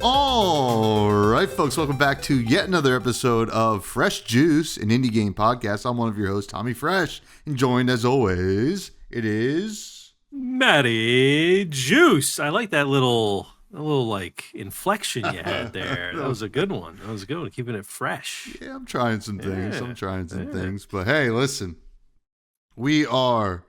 All right, folks, welcome back to yet another episode of Fresh Juice, an indie game podcast. I'm one of your hosts, Tommy Fresh, and joined as always, it is Matty Juice. I like that little like inflection you had there. That was a good one. That was a good one. Keeping it fresh. Yeah, I'm trying some things. But hey, listen, we are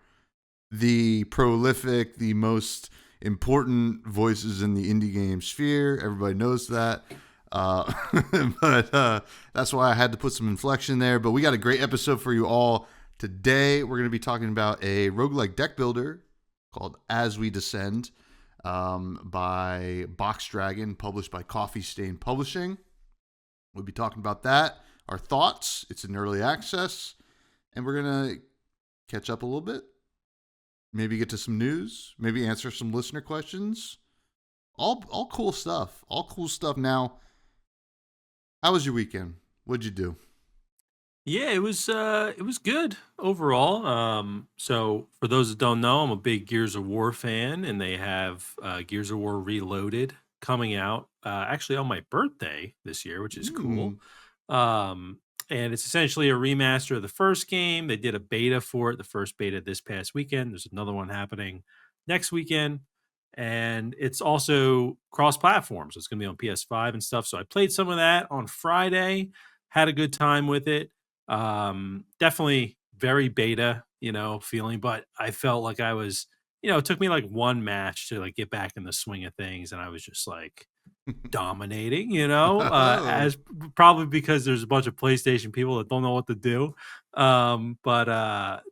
the prolific, the most important voices in the indie game sphere. Everybody knows that. But that's why I had to put some inflection there. But we got a great episode for you all. Today, we're going to be talking about a roguelike deck builder called As We Descend by Box Dragon, published by Coffee Stain Publishing. We'll be talking about that, our thoughts. It's in early access, and we're going to catch up a little bit. Maybe get to some news. Maybe answer some listener questions. All cool stuff. All cool stuff. Now, how was your weekend? What'd you do? Yeah, it was good overall. So for those that don't know, I'm a big Gears of War fan, and they have Gears of War Reloaded coming out actually on my birthday this year, which is cool. And it's essentially a remaster of the first game. They did a beta for it, the first beta this past weekend. There's another one happening next weekend. And it's also cross-platform, so it's going to be on PS5 and stuff. So I played some of that on Friday, had a good time with it. Definitely very beta, feeling, but I felt like I was, it took me like one match to like get back in the swing of things, and I was just like dominating, as probably because there's a bunch of PlayStation people that don't know what to do. But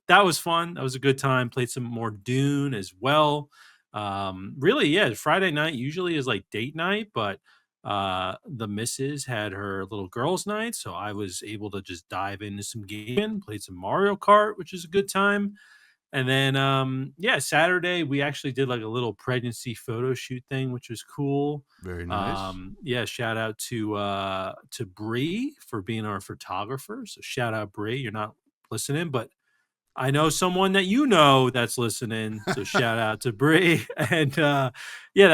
that was fun. That was a good time. Played some more Dune as well. Really, yeah, Friday night usually is like date night, but the missus had her little girls' night, so I was able to just dive into some gaming, played some Mario Kart, which is a good time. And then Saturday we actually did like a little pregnancy photo shoot thing, which was cool. Very nice. Shout out to Bree for being our photographer. So shout out Bree. You're not listening, but I know someone that that's listening. So shout out to Bree. And that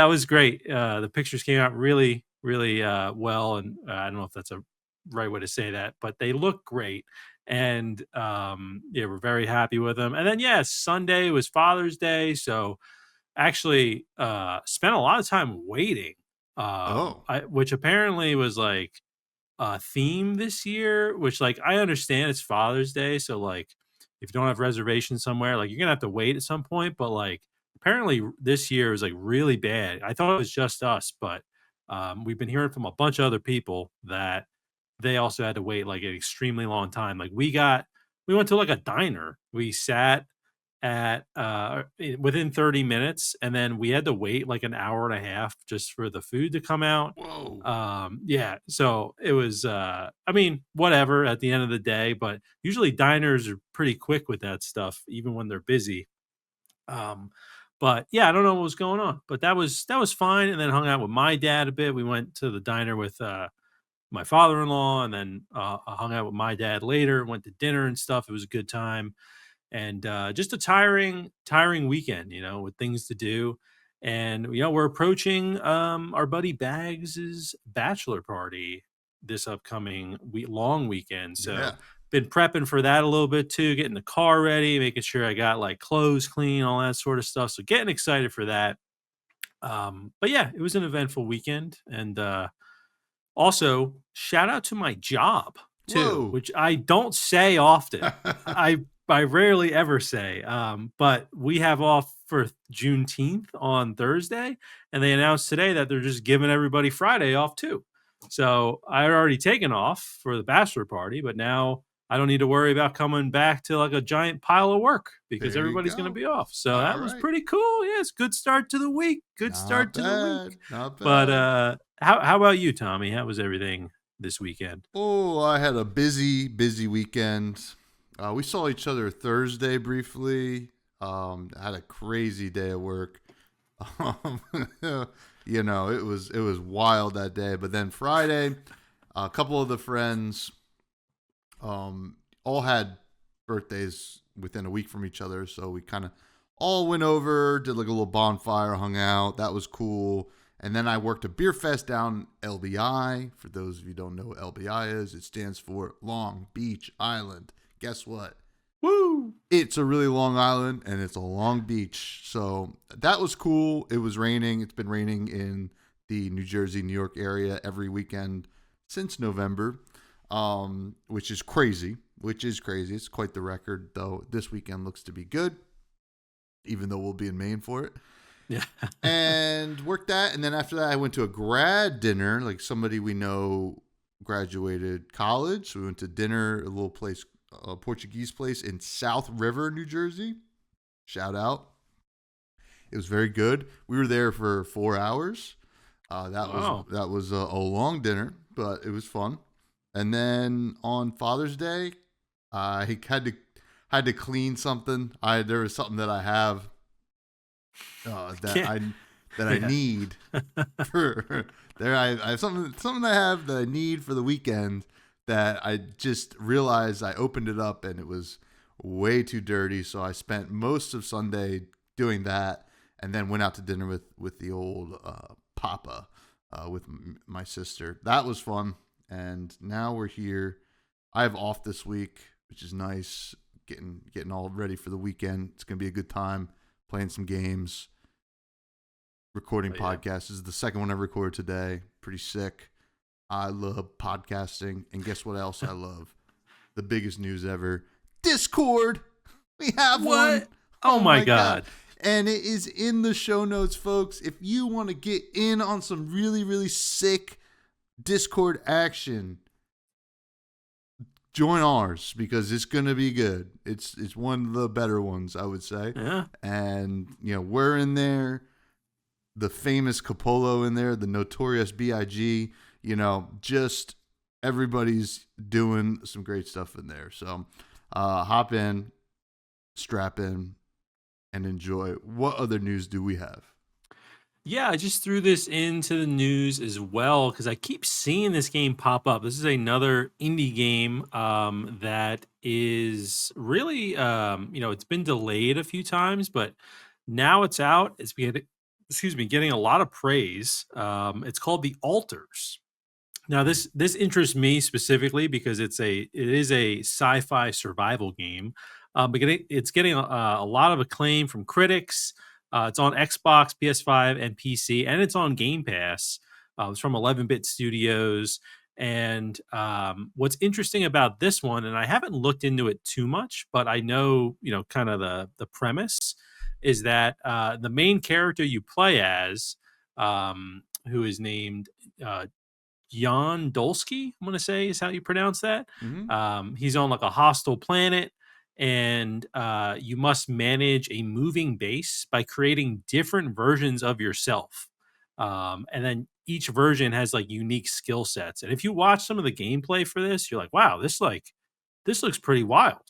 was great. The pictures came out really, really well. And I don't know if that's a right way to say that, but they look great. And we're very happy with them. And then Sunday was Father's Day, so actually spent a lot of time waiting. Which apparently was like a theme this year, which like I understand it's Father's Day, so like if you don't have reservations somewhere, like you're gonna have to wait at some point. But like apparently this year was like really bad. I thought it was just us, but we've been hearing from a bunch of other people that they also had to wait like an extremely long time. Like we went to like a diner. We sat at within 30 minutes, and then we had to wait like an hour and a half just for the food to come out. Whoa. So it was whatever at the end of the day, but usually diners are pretty quick with that stuff even when they're busy. But yeah, I don't know what was going on, but that was fine. And then hung out with my dad a bit. We went to the diner with my father-in-law, and then I hung out with my dad later, went to dinner and stuff. It was a good time, and just a tiring weekend, with things to do. And we're approaching our buddy Bags's bachelor party this upcoming long weekend. So been prepping for that a little bit too, getting the car ready, making sure I got like clothes clean, all that sort of stuff. So getting excited for that. But yeah, it was an eventful weekend. And also, shout out to my job too, which I don't say often. I rarely ever say. But we have off for Juneteenth on Thursday, and they announced today that they're just giving everybody Friday off too. So I had already taken off for the bachelor party, but now I don't need to worry about coming back to like a giant pile of work because everybody's going to be off. So that was pretty cool. Yes, good start to the week. Not bad. But how about you, Tommy? How was everything this weekend? Oh, I had a busy weekend. We saw each other Thursday briefly. Had a crazy day at work. It was wild that day. But then Friday, a couple of the friends all had birthdays within a week from each other. So we kind of all went over, did like a little bonfire, hung out. That was cool. And then I worked a beer fest down LBI. For those of you who don't know what LBI is, it stands for Long Beach Island. Guess what? Woo! It's a really long island and it's a long beach. So that was cool. It was raining. It's been raining in the New Jersey, New York area every weekend since November, which is crazy. It's quite the record, though. This weekend looks to be good, even though we'll be in Maine for it. Yeah. And worked that. And then after that, I went to a grad dinner, like somebody we know graduated college. So we went to dinner, a little place, a Portuguese place in South River, New Jersey. Shout out. It was very good. We were there for 4 hours. That was a long dinner, but it was fun. And then on Father's Day, I had to clean something. There was something that I have I need for there. I have something I have that I need for the weekend that I just realized. I opened it up and it was way too dirty, so I spent most of Sunday doing that, and then went out to dinner with the old Papa with my sister. That was fun, and now we're here. I have off this week, which is nice. Getting all ready for the weekend. It's gonna be a good time playing some games, recording podcasts. This is the second one I recorded today. Pretty sick. I love podcasting, and guess what else I love? The biggest news ever: Discord. We have one. Oh my God. And it is in the show notes, folks. If you want to get in on some really, really sick Discord action, join ours because it's going to be good. It's one of the better ones, I would say. Yeah. And, we're in there. The famous Capolo in there, the notorious B.I.G., just everybody's doing some great stuff in there. So hop in, strap in, and enjoy. What other news do we have? Yeah, I just threw this into the news as well because I keep seeing this game pop up. This is another indie game that is really, it's been delayed a few times, but now it's out. It's getting a lot of praise. It's called The Alters. Now, this interests me specifically because it is a sci-fi survival game, but it's getting a lot of acclaim from critics. It's on Xbox, PS5, and PC, and it's on Game Pass. It's from 11-Bit Studios. And what's interesting about this one, and I haven't looked into it too much, but I know, kind of the premise is that the main character you play as, who is named Jan Dolsky, I'm going to say is how you pronounce that. Mm-hmm. He's on like a hostile planet, and you must manage a moving base by creating different versions of yourself. And then each version has like unique skill sets. And if you watch some of the gameplay for this, you're like, wow, this looks pretty wild.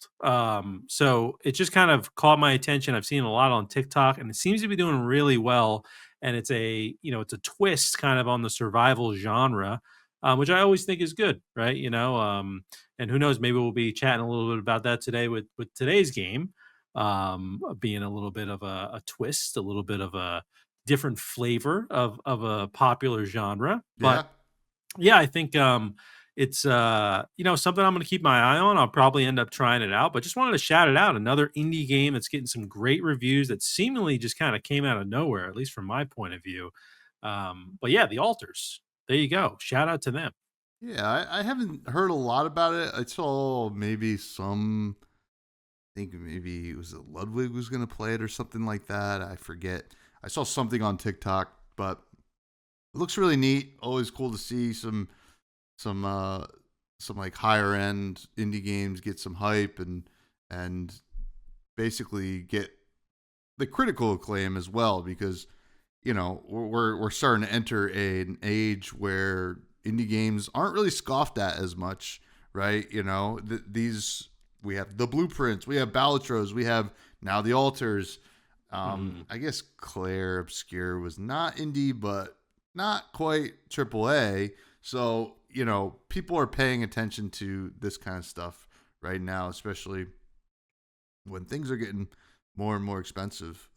So it just kind of caught my attention. I've seen a lot on TikTok, and it seems to be doing really well. And it's a twist kind of on the survival genre, which I always think is good, right? And who knows, maybe we'll be chatting a little bit about that today with today's game, being a little bit of a twist, a little bit of a different flavor of a popular genre. Yeah. But yeah, I think it's something I'm going to keep my eye on. I'll probably end up trying it out, but just wanted to shout it out. Another indie game that's getting some great reviews that seemingly just kind of came out of nowhere, at least from my point of view. But yeah, The Alters. There you go. Shout out to them. Yeah, I haven't heard a lot about it. I saw maybe I think maybe it was Ludwig was going to play it or something like that. I forget. I saw something on TikTok, but it looks really neat. Always cool to see some like higher end indie games get some hype and basically get the critical acclaim as well, because we're starting to enter an age where indie games aren't really scoffed at as much, right? These, we have the Blueprints, we have Balatros, we have now The Alters. I guess Claire Obscure was not indie, but not quite AAA. So, people are paying attention to this kind of stuff right now, especially when things are getting more and more expensive.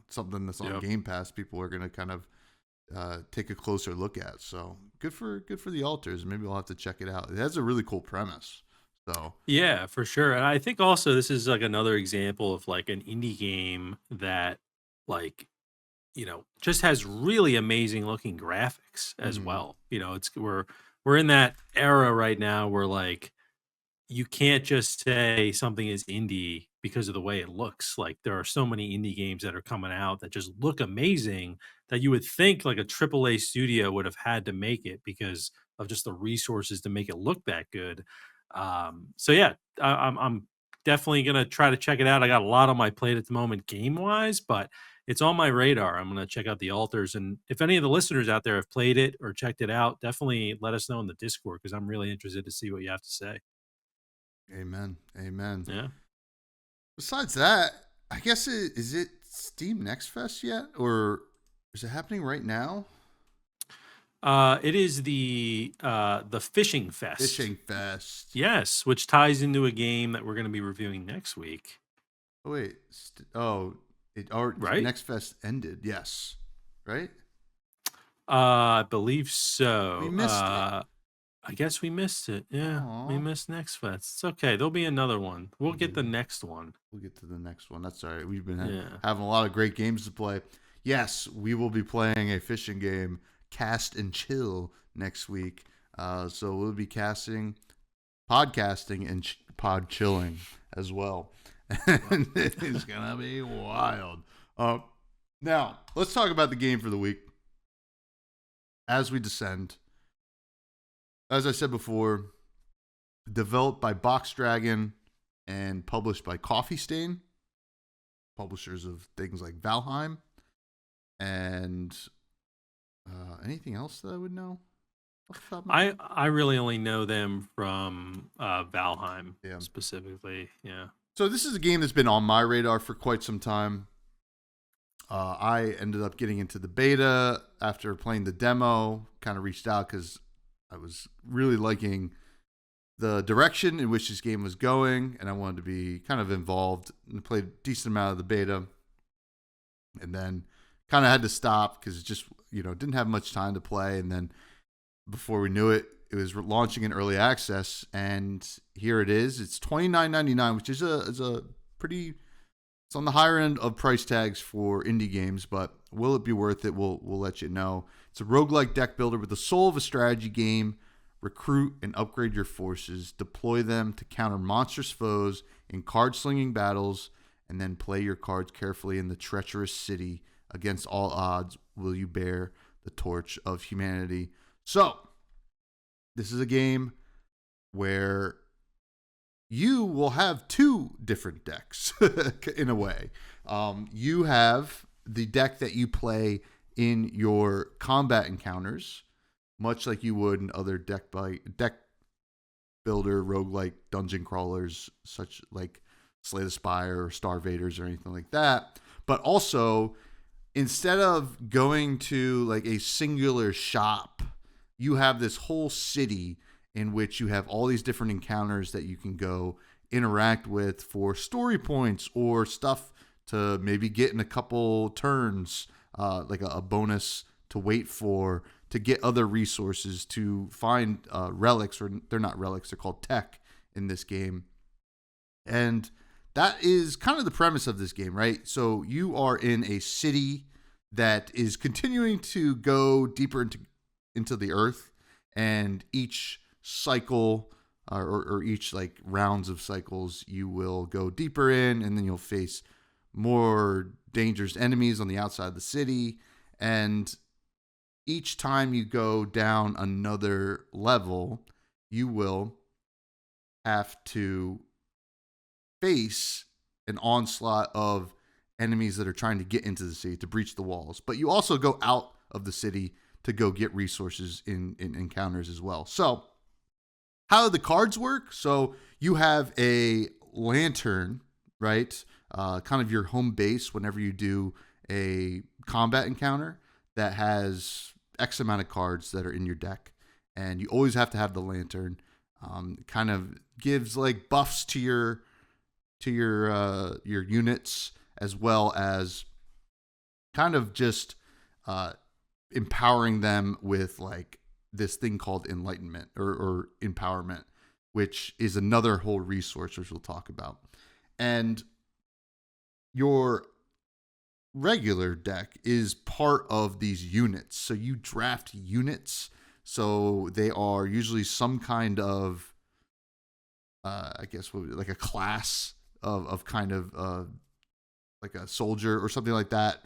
Something that's on Game Pass, people are going to kind of take a closer look at. So good for the altars. Maybe I'll have to check it out. It has a really cool premise. So Yeah, for sure. And I think also this is like another example of like an indie game that like, just has really amazing looking graphics as mhm. well. We're in that era right now where like you can't just say something is indie because of the way it looks. Like there are so many indie games that are coming out that just look amazing that you would think like a AAA studio would have had to make it because of just the resources to make it look that good. So yeah, I'm definitely gonna try to check it out. I got a lot on my plate at the moment, game wise, but it's on my radar. I'm gonna check out the altars, and if any of the listeners out there have played it or checked it out, definitely let us know in the Discord because I'm really interested to see what you have to say. Amen. Amen. Yeah. Besides that, I guess is it Steam Next Fest yet, or is it happening right now? It is the Fishing Fest. Fishing Fest. Yes, which ties into a game that we're going to be reviewing next week. Oh wait. Our Right? Next Fest ended. Yes. Right. I believe so. We missed it. I guess we missed it. Yeah, we Aw. missed Next Fest. It's okay. There'll be another one. We'll get the Yeah. next one. We'll get to the next one. That's all right. We've been Yeah. having a lot of great games to play. Yes, we will be playing a fishing game, Cast and Chill, next week. So we'll be podcasting, and pod chilling as well. And it's going to be wild. Now, let's talk about the game for the week. As we descend, as I said before, developed by Box Dragon and published by Coffee Stain, publishers of things like Valheim, and anything else that I would know? I really only know them from Valheim Yeah. specifically. Yeah. So this is a game that's been on my radar for quite some time. I ended up getting into the beta after playing the demo. Kind of reached out because I was really liking the direction in which this game was going, and I wanted to be kind of involved and played a decent amount of the beta. And then kind of had to stop because it just, didn't have much time to play. And then before we knew it, it was launching in early access, and here it is. It's $29.99, which is a pretty. It's on the higher end of price tags for indie games, but will it be worth it? We'll let you know. It's a roguelike deck builder with the soul of a strategy game. Recruit and upgrade your forces, deploy them to counter monstrous foes in card-slinging battles, and then play your cards carefully in the treacherous city. Against all odds, will you bear the torch of humanity? So, this is a game where you will have two different decks in a way. You have the deck that you play in your combat encounters, much like you would in other deck builder roguelike dungeon crawlers, such like Slay the Spire or Star Vaders or anything like that. But also, instead of going to like a singular shop, you have this whole city in which you have all these different encounters that you can go interact with for story points or stuff to maybe get in a couple turns, like a bonus to wait for, to get other resources, to find relics, or they're not relics, they're called tech in this game. And that is kind of the premise of this game, right? So you are in a city that is continuing to go deeper into the earth, and each cycle or each like rounds of cycles, you will go deeper in, and then you'll face more dangerous enemies on the outside of the city. And each time you go down another level, you will have to face an onslaught of enemies that are trying to get into the city, to breach the walls. But you also go out of the city to go get resources in encounters as well. So how do the cards work? So you have a lantern, right? Kind of your home base whenever you do a combat encounter that has X amount of cards that are in your deck. And you always have to have the lantern. Kind of gives like buffs to your units, as well as kind of just empowering them with like this thing called enlightenment or empowerment, which is another whole resource which we'll talk about. And your regular deck is part of these units. So you draft units. So they are usually some kind of, I guess, like a class of kind of like a soldier or something like that.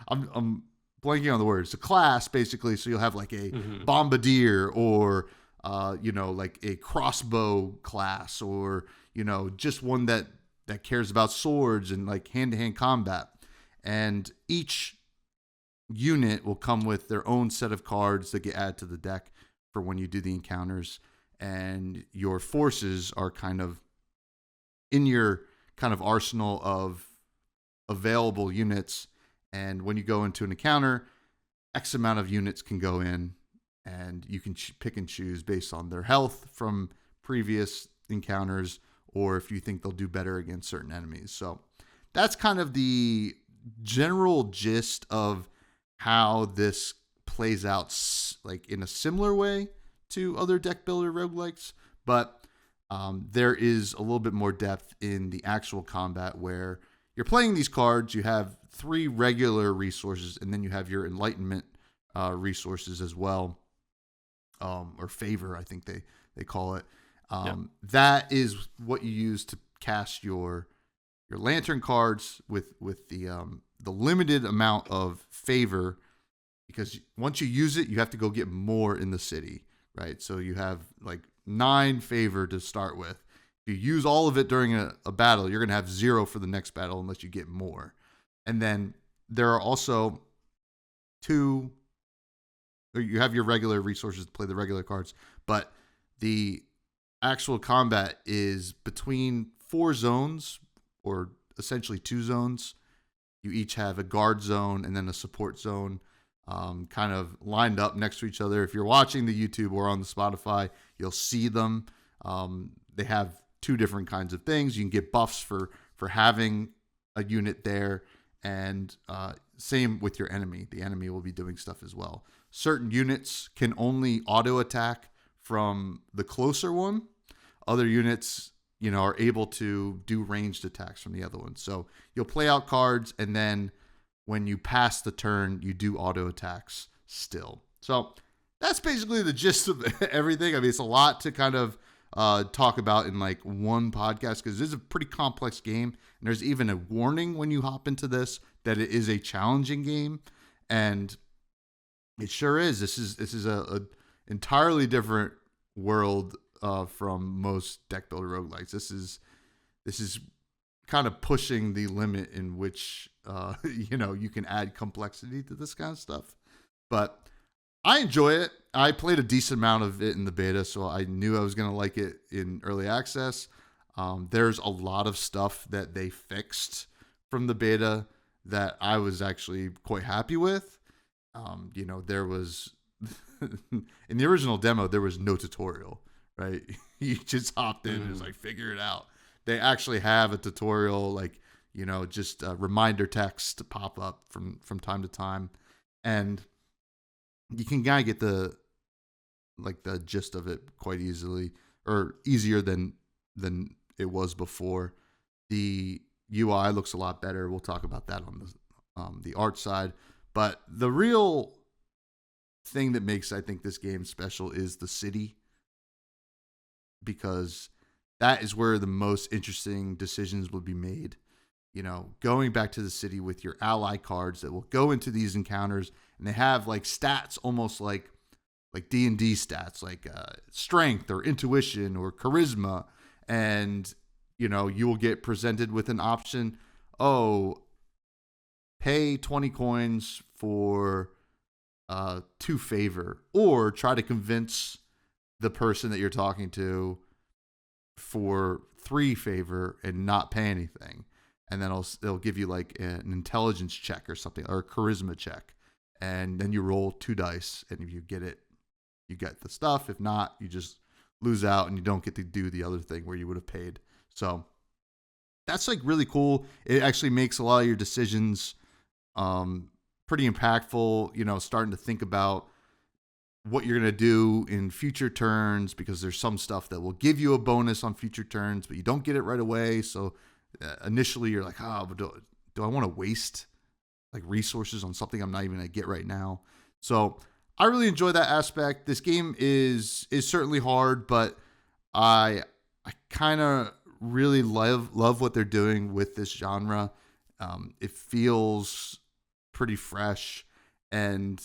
I'm blanking on the words. It's a class basically. So you'll have like a bombardier or like a crossbow class, or just one that cares about swords and like hand-to-hand combat. And each unit will come with their own set of cards that get added to the deck for when you do the encounters. And your forces are kind of in your kind of arsenal of available units. And when you go into an encounter, X amount of units can go in, and you can pick and choose based on their health from previous encounters, or if you think they'll do better against certain enemies. So that's kind of the general gist of how this plays out, like in a similar way to other deck builder roguelikes, but there is a little bit more depth in the actual combat where you're playing these cards. You have 3 regular resources, and then you have your enlightenment resources as well, or favor, I think they call it. That is what you use to cast your lantern cards with the limited amount of favor, because once you use it, you have to go get more in the city, right? So you have like 9 favor to start with. If you use all of it during a battle, you're going to have 0 for the next battle unless you get more. And then there are also 2, or you have your regular resources to play the regular cards, but the actual combat is between 4 zones, or essentially 2 zones. You each have a guard zone and then a support zone, kind of lined up next to each other. If you're watching the YouTube or on the Spotify, you'll see them. They have 2 different kinds of things. You can get buffs for having a unit there, and same with your enemy. The enemy will be doing stuff as well. Certain units can only auto attack from the closer one. Other units, are able to do ranged attacks from the other one. So you'll play out cards, and then when you pass the turn, you do auto attacks still. So that's basically the gist of everything. I mean, it's a lot to kind of talk about in like one podcast, because this is a pretty complex game. And there's even a warning when you hop into this that it is a challenging game. And it sure is. This is a entirely different world from most deck builder roguelikes. This is kind of pushing the limit in which you can add complexity to this kind of stuff. But I enjoy it. I played a decent amount of it in the beta, so I knew I was going to like it in early access. There's a lot of stuff that they fixed from the beta that I was actually quite happy with. There was in the original demo, there was no tutorial, right? You just hopped in and was like, figure it out. They actually have a tutorial, like, just a reminder text to pop up from time to time. And you can kind of get the gist of it quite easily, or easier than it was before. The UI looks a lot better. We'll talk about that on the art side. But the real thing that makes, I think, this game special is the city, because that is where the most interesting decisions will be made. Going back to the city with your ally cards that will go into these encounters, and they have like stats almost like D&D stats, like strength or intuition or charisma. And, you will get presented with an option. Oh, pay 20 coins for 2 favor, or try to convince the person that you're talking to for 3 favor and not pay anything. And then they'll give you like an intelligence check or something, or a charisma check. And then you roll 2 dice, and if you get it, you get the stuff. If not, you just lose out and you don't get to do the other thing where you would have paid. So that's like really cool. It actually makes a lot of your decisions pretty impactful, starting to think about what you're going to do in future turns, because there's some stuff that will give you a bonus on future turns, but you don't get it right away. So initially you're like, oh, but do I want to waste like resources on something I'm not even going to get right now? So I really enjoy that aspect. This game is certainly hard, but I kind of really love what they're doing with this genre. It feels pretty fresh and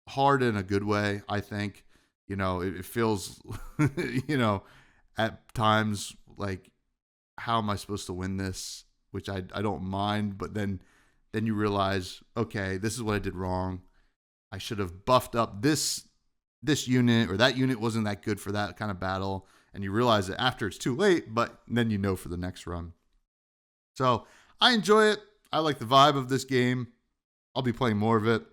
hard in a good way, I think. It feels, at times like, how am I supposed to win this? Which I don't mind, but then you realize, okay, this is what I did wrong. I should have buffed up this unit, or that unit wasn't that good for that kind of battle. And you realize it after it's too late, but then for the next run. So I enjoy it. I like the vibe of this game. I'll be playing more of it,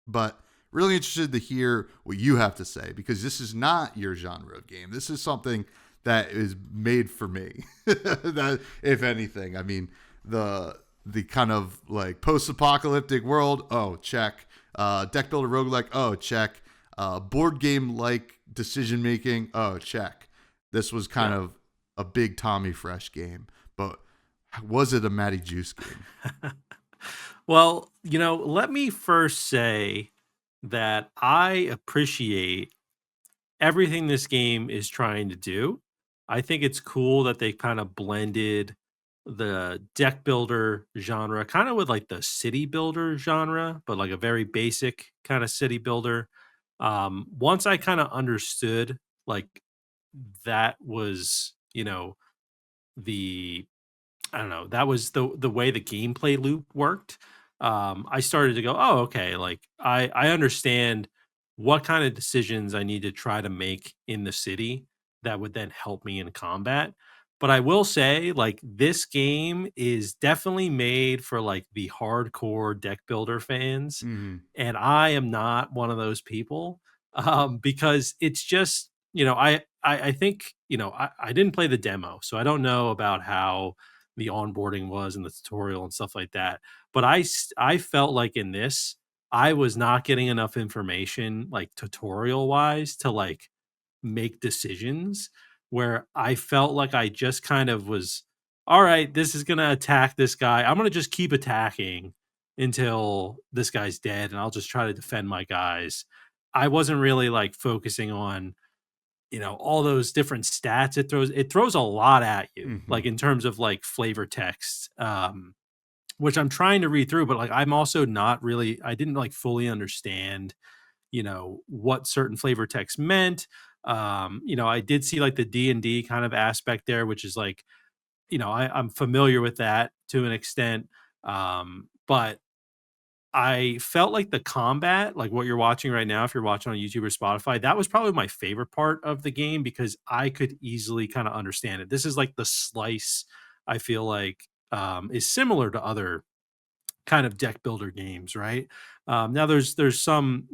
but really interested to hear what you have to say, because this is not your genre of game. This is something that is made for me. That, if anything, I mean, the kind of like post-apocalyptic world, oh, check. Deck builder roguelike, oh, check. Board game like decision making, oh, check. This was kind of a big Tommy Fresh game, but was it a Matty Juice game? Well, let me first say that I appreciate everything this game is trying to do. I think it's cool that they kind of blended the deck builder genre kind of with like the city builder genre, but like a very basic kind of city builder. Once I kind of understood like that was, the I don't know, that was the way the gameplay loop worked. I started to go, oh, okay, like I understand what kind of decisions I need to try to make in the city that would then help me in combat. But I will say, like, this game is definitely made for like the hardcore deck builder fans, Mm-hmm. and I am not one of those people. Because it's just, I think, I didn't play the demo, so I don't know about how the onboarding was and the tutorial and stuff like that. But I felt like in this, I was not getting enough information, like tutorial wise, to like make decisions, where I felt like I just kind of was, all right, this is gonna attack this guy. I'm gonna just keep attacking until this guy's dead, and I'll just try to defend my guys. I wasn't really like focusing on, all those different stats it throws a lot at you, Mm-hmm. like in terms of like flavor text, which I'm trying to read through, but like I'm also not really, I didn't like fully understand, what certain flavor text meant. I did see like the D&D kind of aspect there, which is like, I'm familiar with that to an extent. But I felt like the combat, like what you're watching right now, if you're watching on YouTube or Spotify, that was probably my favorite part of the game, because I could easily kind of understand it. This is like the slice, I feel like, is similar to other kind of deck builder games, right? Now there's some,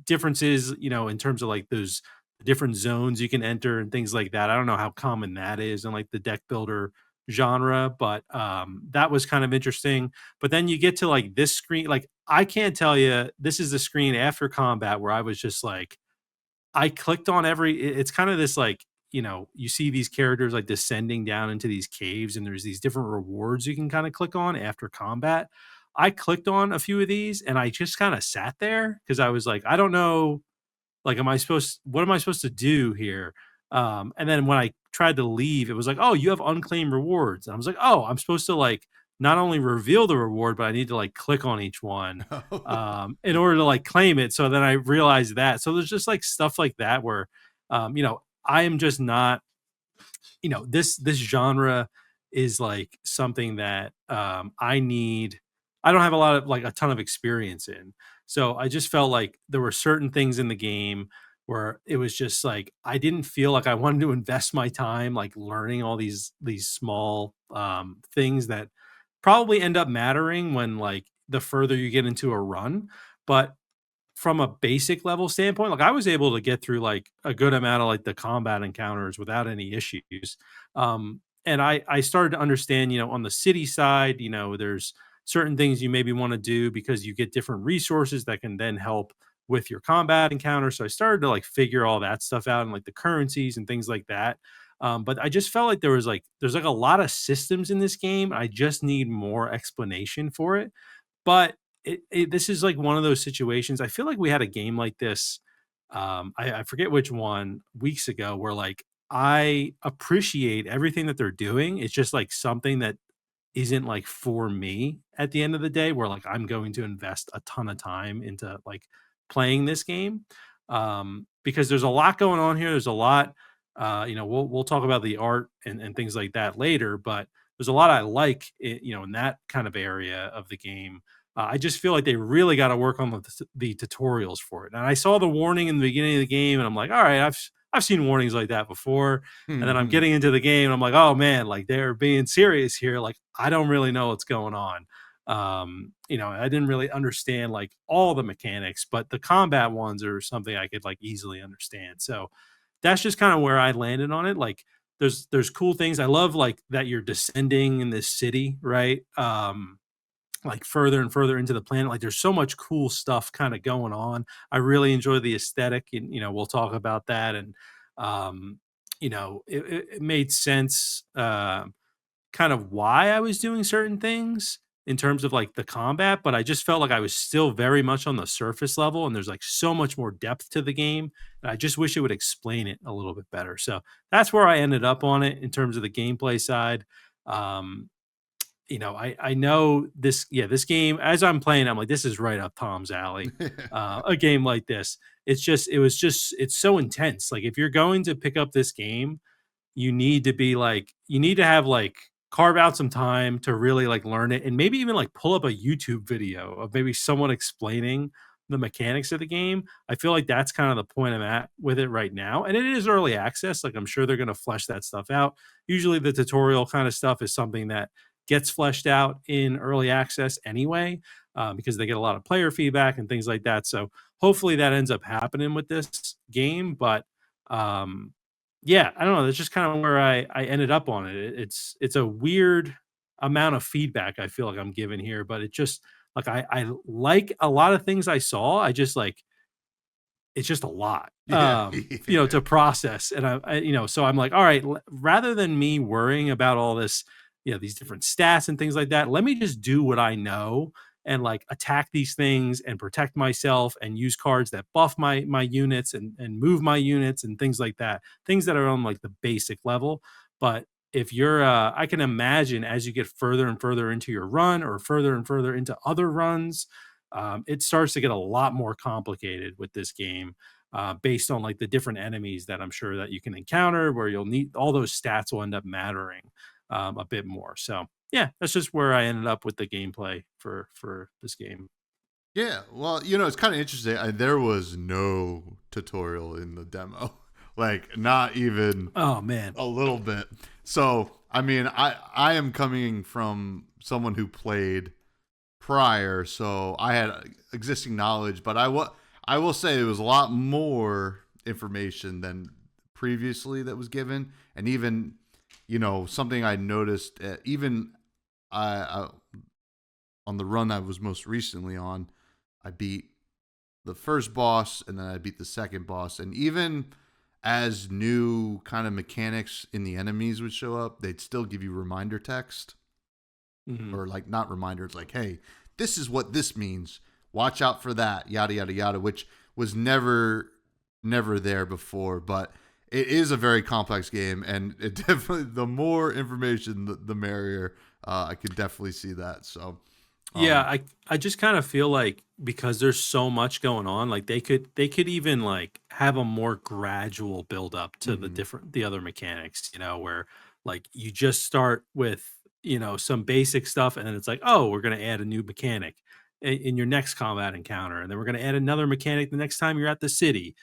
differences, in terms of like those different zones you can enter and things like that. I don't know how common that is in like the deck builder genre, but that was kind of interesting. But then you get to like this screen, like I can't tell you, this is the screen after combat where I was just like, I clicked on it's kind of this like, you see these characters like descending down into these caves, and there's these different rewards you can kind of click on after combat. I clicked on a few of these and I just kind of sat there because I was like, I don't know, like, what am I supposed to do here? And then when I tried to leave, it was like, oh, you have unclaimed rewards. And I was like, oh, I'm supposed to like not only reveal the reward, but I need to like click on each one in order to like claim it. So then I realized that. So there's just like stuff like that where, I am just not, this genre is like something that I don't have a lot of like a ton of experience in. So I just felt like there were certain things in the game where it was just like I didn't feel like I wanted to invest my time like learning all these small things that probably end up mattering when like the further you get into a run. But from a basic level standpoint, like I was able to get through like a good amount of like the combat encounters without any issues. And I started to understand, on the city side, there's certain things you maybe want to do because you get different resources that can then help with your combat encounter. So I started to like figure all that stuff out and like the currencies and things like that. But I just felt like there's like a lot of systems in this game. I just need more explanation for it. But this is like one of those situations. I feel like we had a game like this. I forget which one weeks ago where like I appreciate everything that they're doing. It's just like something that isn't like for me at the end of the day, where like I'm going to invest a ton of time into like playing this game. Because there's a lot going on here. There's a lot, we'll talk about the art and things like that later, but there's a lot I like, in that kind of area of the game. I just feel like they really got to work on the tutorials for it. And I saw the warning in the beginning of the game, and I'm like, all right, I've seen warnings like that before. And then I'm Mhm. getting into the game, and I'm like, oh man, like they're being serious here. Like I don't really know what's going on. I didn't really understand like all the mechanics, but the combat ones are something I could like easily understand. So that's just kind of where I landed on it. Like there's cool things. I love like that you're descending in this city, right? Like further and further into the planet. Like there's so much cool stuff kind of going on. I really enjoy the aesthetic, and we'll talk about that. And um, it made sense, kind of why I was doing certain things in terms of like the combat, but I just felt like I was still very much on the surface level, and there's like so much more depth to the game. And I just wish it would explain it a little bit better. So that's where I ended up on it in terms of the gameplay side. Um, I know this, yeah, this game as I'm playing, I'm like, this is right up Tom's alley. A game like this. It's so intense. Like if you're going to pick up this game, you need to have like carve out some time to really like learn it and maybe even like pull up a YouTube video of maybe someone explaining the mechanics of the game. I feel like that's kind of the point I'm at with it right now. And it is early access. Like I'm sure they're going to flesh that stuff out. Usually the tutorial kind of stuff is something that gets fleshed out in early access anyway, because they get a lot of player feedback and things like that. So hopefully that ends up happening with this game. But um, yeah, I don't know. That's just kind of where I ended up on it. It's a weird amount of feedback I feel like I'm giving here, but it just like I like a lot of things I saw. I just like it's just a lot, Yeah. to process. And so I'm like, all right, rather than me worrying about all this, these different stats and things like that, let me just do what I know and like attack these things and protect myself and use cards that buff my units and move my units and things like that. Things that are on like the basic level. But if you're I can imagine as you get further and further into your run or further and further into other runs, it starts to get a lot more complicated with this game, based on like the different enemies that I'm sure that you can encounter, where you'll need all those stats will end up mattering, a bit more. So yeah, that's just where I ended up with the gameplay for this game. Yeah, well, it's kind of interesting. There was no tutorial in the demo, like not even Oh man. a little bit. So, I mean, I am coming from someone who played prior, so I had existing knowledge, but I will say there was a lot more information than previously that was given, and even something I noticed, even I on the run I was most recently on, I beat the first boss and then I beat the second boss. And even as new kind of mechanics in the enemies would show up, they'd still give you reminder text, Mhm. or like not reminders, like, hey, this is what this means. Watch out for that, yada, yada, yada, which was never there before. But it is a very complex game. And it definitely, the more information, the merrier. I could definitely see that. So, Yeah, um, I just kind of feel like because there's so much going on, like they could even like have a more gradual build up to mhm. the other mechanics, where like you just start with, some basic stuff and then it's like, oh, we're gonna add a new mechanic in your next combat encounter, and then we're gonna add another mechanic the next time you're at the city,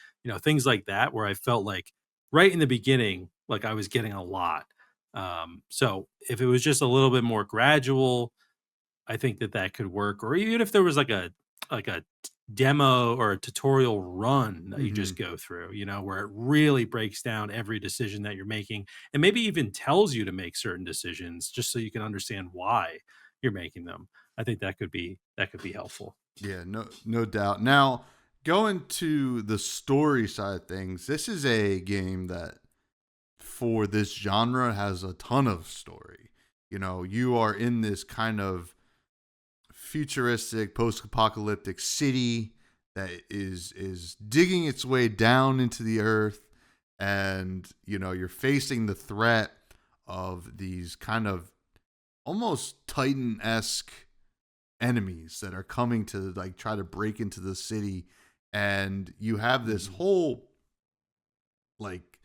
things like that, where I felt like right in the beginning, like I was getting a lot. So if it was just a little bit more gradual, I think that that could work, or even if there was like a demo or a tutorial run that you just Mhm. go through, where it really breaks down every decision that you're making and maybe even tells you to make certain decisions just so you can understand why you're making them. I think that could be helpful. Yeah, no doubt. Now, going to the story side of things, this is a game that for this genre has a ton of story. You know, you are in this kind of futuristic post-apocalyptic city that is digging its way down into the earth, and you know, you're facing the threat of these kind of almost Titan-esque enemies that are coming to like try to break into the city, and you have this Mhm. whole like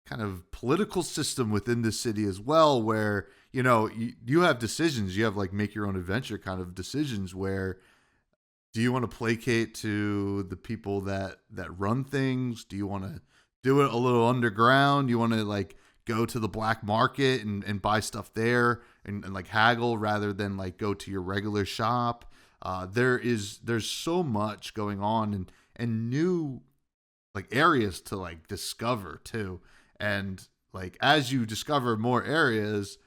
kind of political system within the city as well, where you know you have decisions, you have like make your own adventure kind of decisions, where do you want to placate to the people that run things? Do you want to do it a little underground? You want to like go to the black market and buy stuff there and like haggle rather than like go to your regular shop? There's so much going on, and new like areas to like discover too. And like as you discover more areas,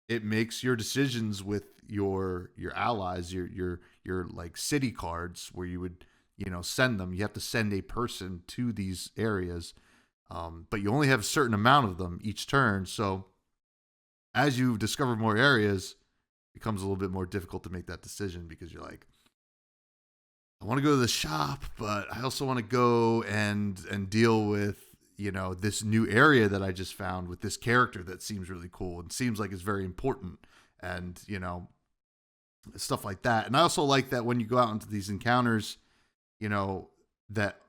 it makes your decisions with your allies, your like city cards where you would, you know, send them. You have to send a person to these areas, but you only have a certain amount of them each turn. So as you discover more areas, it becomes a little bit more difficult to make that decision because you're like, I want to go to the shop, but I also want to go and deal with, you know, this new area that I just found with this character that seems really cool and seems like it's very important, and you know, stuff like that. And I also like that when you go out into these encounters, you know, that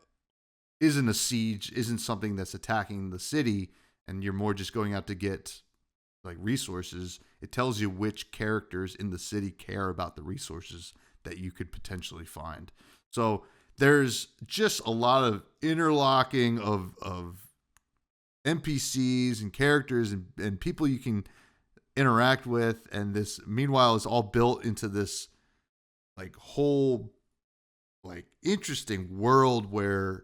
isn't a siege, isn't something that's attacking the city, and you're more just going out to get like resources. It tells you which characters in the city care about the resources that you could potentially find. So there's just a lot of interlocking of NPCs and characters and people you can interact with, and this meanwhile is all built into this like whole like interesting world where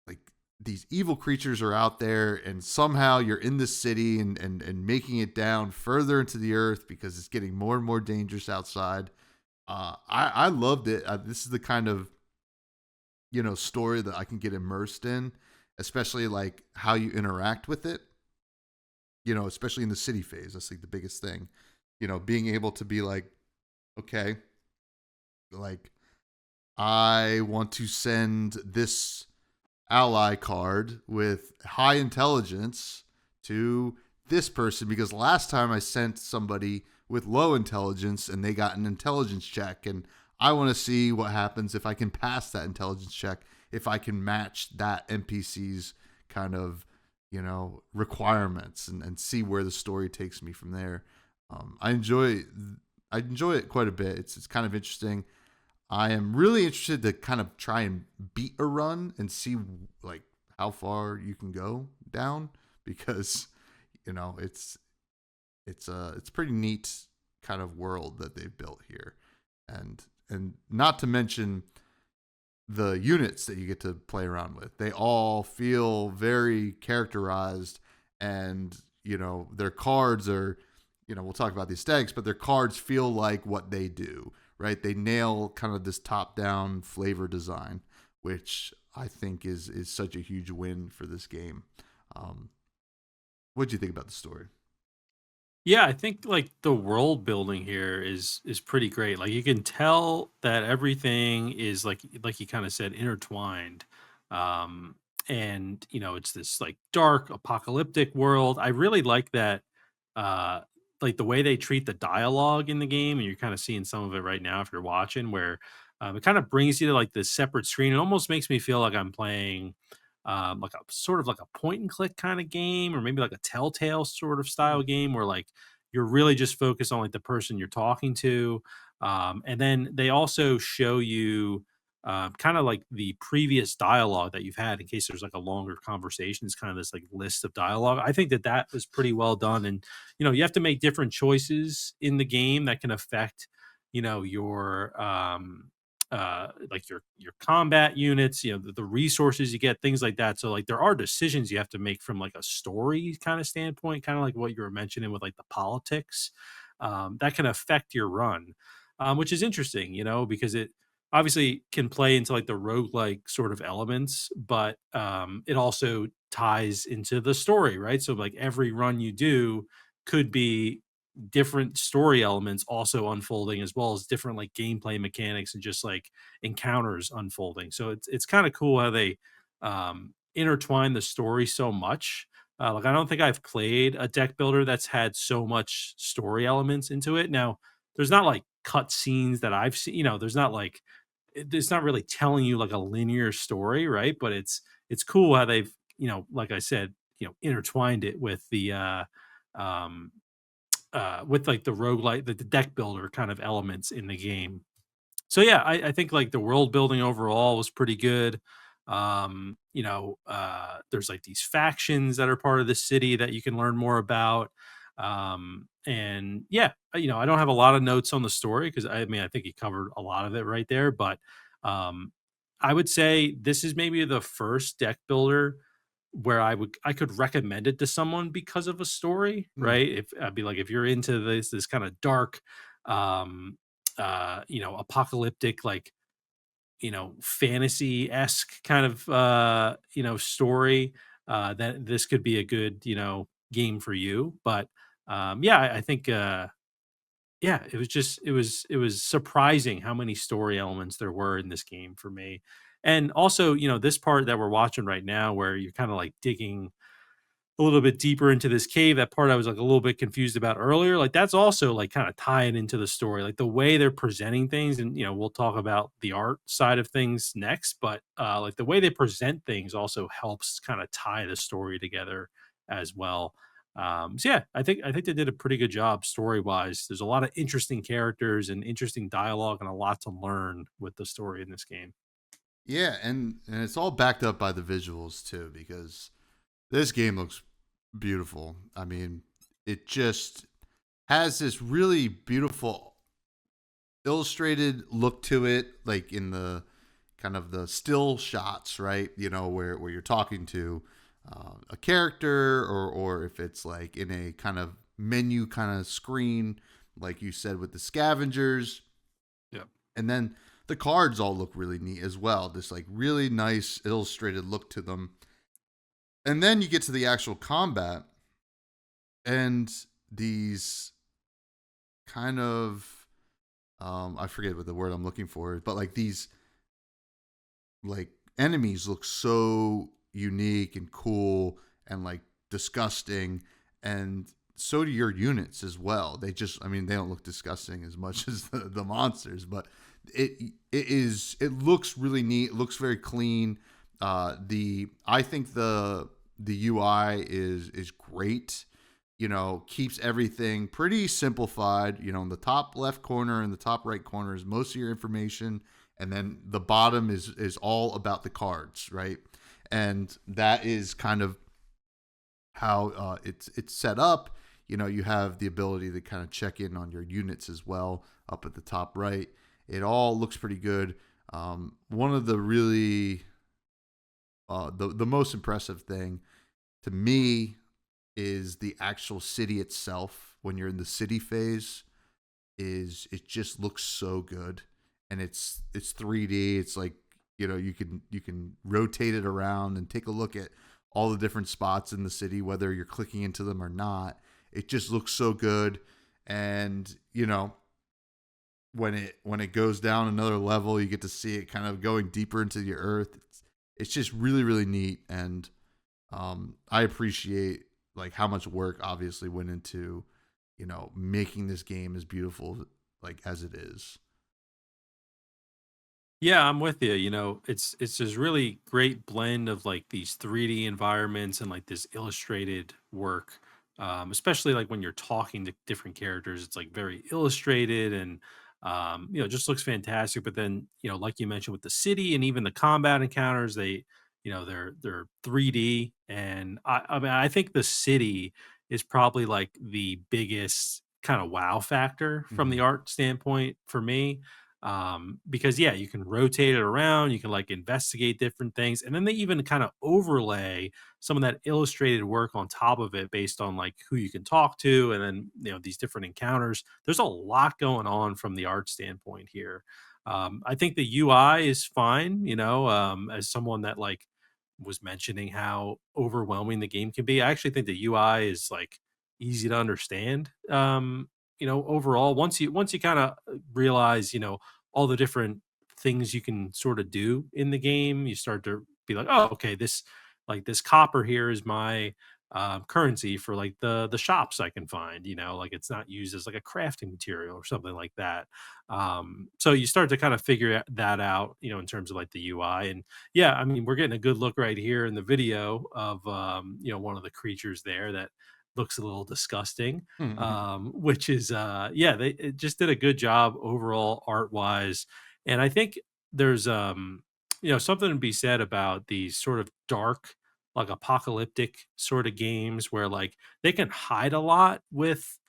like these evil creatures are out there, and somehow you're in this city and making it down further into the earth because it's getting more and more dangerous outside. I loved it. This is the kind of, you know, story that I can get immersed in, especially like how you interact with it. You know, especially in the city phase, that's like the biggest thing. You know, being able to be like, okay, like I want to send this ally card with high intelligence to this person because last time I sent somebody with low intelligence and they got an intelligence check, and I want to see what happens if I can pass that intelligence check, if I can match that NPC's kind of, you know, requirements, and see where the story takes me from there. I enjoy it quite a bit. It's kind of interesting. I am really interested to kind of try and beat a run and see like how far you can go down, because you know it's a pretty neat kind of world that they've built here, and not to mention the units that you get to play around with. They all feel very characterized, and you know their cards are, you know, we'll talk about the aesthetics, but their cards feel like what they do, right? They nail kind of this top-down flavor design, which I think is such a huge win for this game. Um, what do you think about the story? Yeah, I think like the world building here is pretty great. Like you can tell that everything is like you kind of said intertwined. Um and you know, it's this like dark apocalyptic world. I really uh like the way they treat the dialogue in the game, and you're kind of seeing some of it right now if you're watching, where it kind of brings you to like this separate screen. It almost makes me feel like I'm playing like a sort of like a point and click kind of game, or maybe like a telltale sort of style game where like you're really just focused on like the person you're talking to. And then they also show you kind of like the previous dialogue that you've had in case there's like a longer conversation. It's kind of this like list of dialogue. I think that that was pretty well done. And, you know, you have to make different choices in the game that can affect, you know, your, like your combat units, you know, the resources you get, things like that. So like there are decisions you have to make from like a story kind of standpoint, kind of like what you were mentioning with like the politics, that can affect your run. which is interesting, because it obviously can play into like the roguelike sort of elements, but it also ties into the story, right? So like every run you do could be different story elements also unfolding, as well as different like gameplay mechanics and just like encounters unfolding. So it's kind of cool how they intertwine the story so much. Like I don't think I've played a deck builder that's had so much story elements into it. Now, there's not like cut scenes that I've seen, there's not like it's not really telling you like a linear story, right? But it's cool how they've, like I said, intertwined it um with like the roguelite, the deck builder kind of elements in the game. So yeah, I think like the world building overall was pretty good. There's like these factions that are part of the city that you can learn more about. And yeah, I don't have a lot of notes on the story because I mean I think you covered a lot of it right there, but um I would say this is maybe the first deck builder where I could recommend it to someone because of a story, Mm. right? If I'd be like, if you're into this kind of dark, um, apocalyptic, like, fantasy-esque kind of story, that this could be a good, game for you. But yeah, I think yeah, it was surprising how many story elements there were in this game for me. And also, this part that we're watching right now where you're kind of like digging a little bit deeper into this cave, that part I was like a little bit confused about earlier. Like that's also like kind of tying into the story, like the way they're presenting things. And we'll talk about the art side of things next, but like the way they present things also helps kind of tie the story together as well. So yeah, I think they did a pretty good job story wise. There's a lot of interesting characters and interesting dialogue and a lot to learn with the story in this game. Yeah, and it's all backed up by the visuals too, because this game looks beautiful. I mean, it just has this really beautiful illustrated look to it, like in the kind of the still shots, right? Where you're talking to a character, or if it's like in a kind of menu kind of screen, like you said with the scavengers, Yeah. and then the cards all look really neat as well. This like really nice illustrated look to them. And then you get to the actual combat, and these kind of I forget what the word I'm looking for, but like these like enemies look so unique and cool and like disgusting, and so do your units as well. I mean, they don't look disgusting as much as the monsters, but it looks really neat. It looks very clean. The I think the UI is great. Keeps everything pretty simplified. In the top left corner and the top right corner is most of your information, and then the bottom is all about the cards, right? And that is kind of how it's set up. You have the ability to kind of check in on your units as well up at the top right. It all looks pretty good. One of the really the most impressive thing to me is the actual city itself. When you're in the city phase, is it just looks so good, and it's 3D. It's like you can rotate it around and take a look at all the different spots in the city, whether you're clicking into them or not. It just looks so good, and when it goes down another level, you get to see it kind of going deeper into the earth. It's just really really neat, and I appreciate like how much work obviously went into making this game as beautiful like as it is. Yeah, I'm with you. It's this really great blend of like these 3D environments and like this illustrated work. Especially like when you're talking to different characters, it's like very illustrated and just looks fantastic. But then, like you mentioned with the city and even the combat encounters, they're 3D. And I mean I think the city is probably like the biggest kind of wow factor from Mm-hmm. the art standpoint for me. Because yeah, you can rotate it around, you can like investigate different things, and then they even kind of overlay some of that illustrated work on top of it based on like who you can talk to, and then these different encounters. There's a lot going on from the art standpoint here. I think the UI is fine, as someone that like was mentioning how overwhelming the game can be. I actually think the UI is like easy to understand. Overall, once you kind of realize, all the different things you can sort of do in the game, you start to be like, oh, okay, this copper here is my currency for like the shops I can find. Like it's not used as like a crafting material or something like that. So you start to kind of figure that out, in terms of like the UI. And yeah, I mean, we're getting a good look right here in the video of one of the creatures there that looks a little disgusting, which is yeah, they it just did a good job overall art wise. And I think there's something to be said about these sort of dark, like apocalyptic sort of games where like they can hide a lot with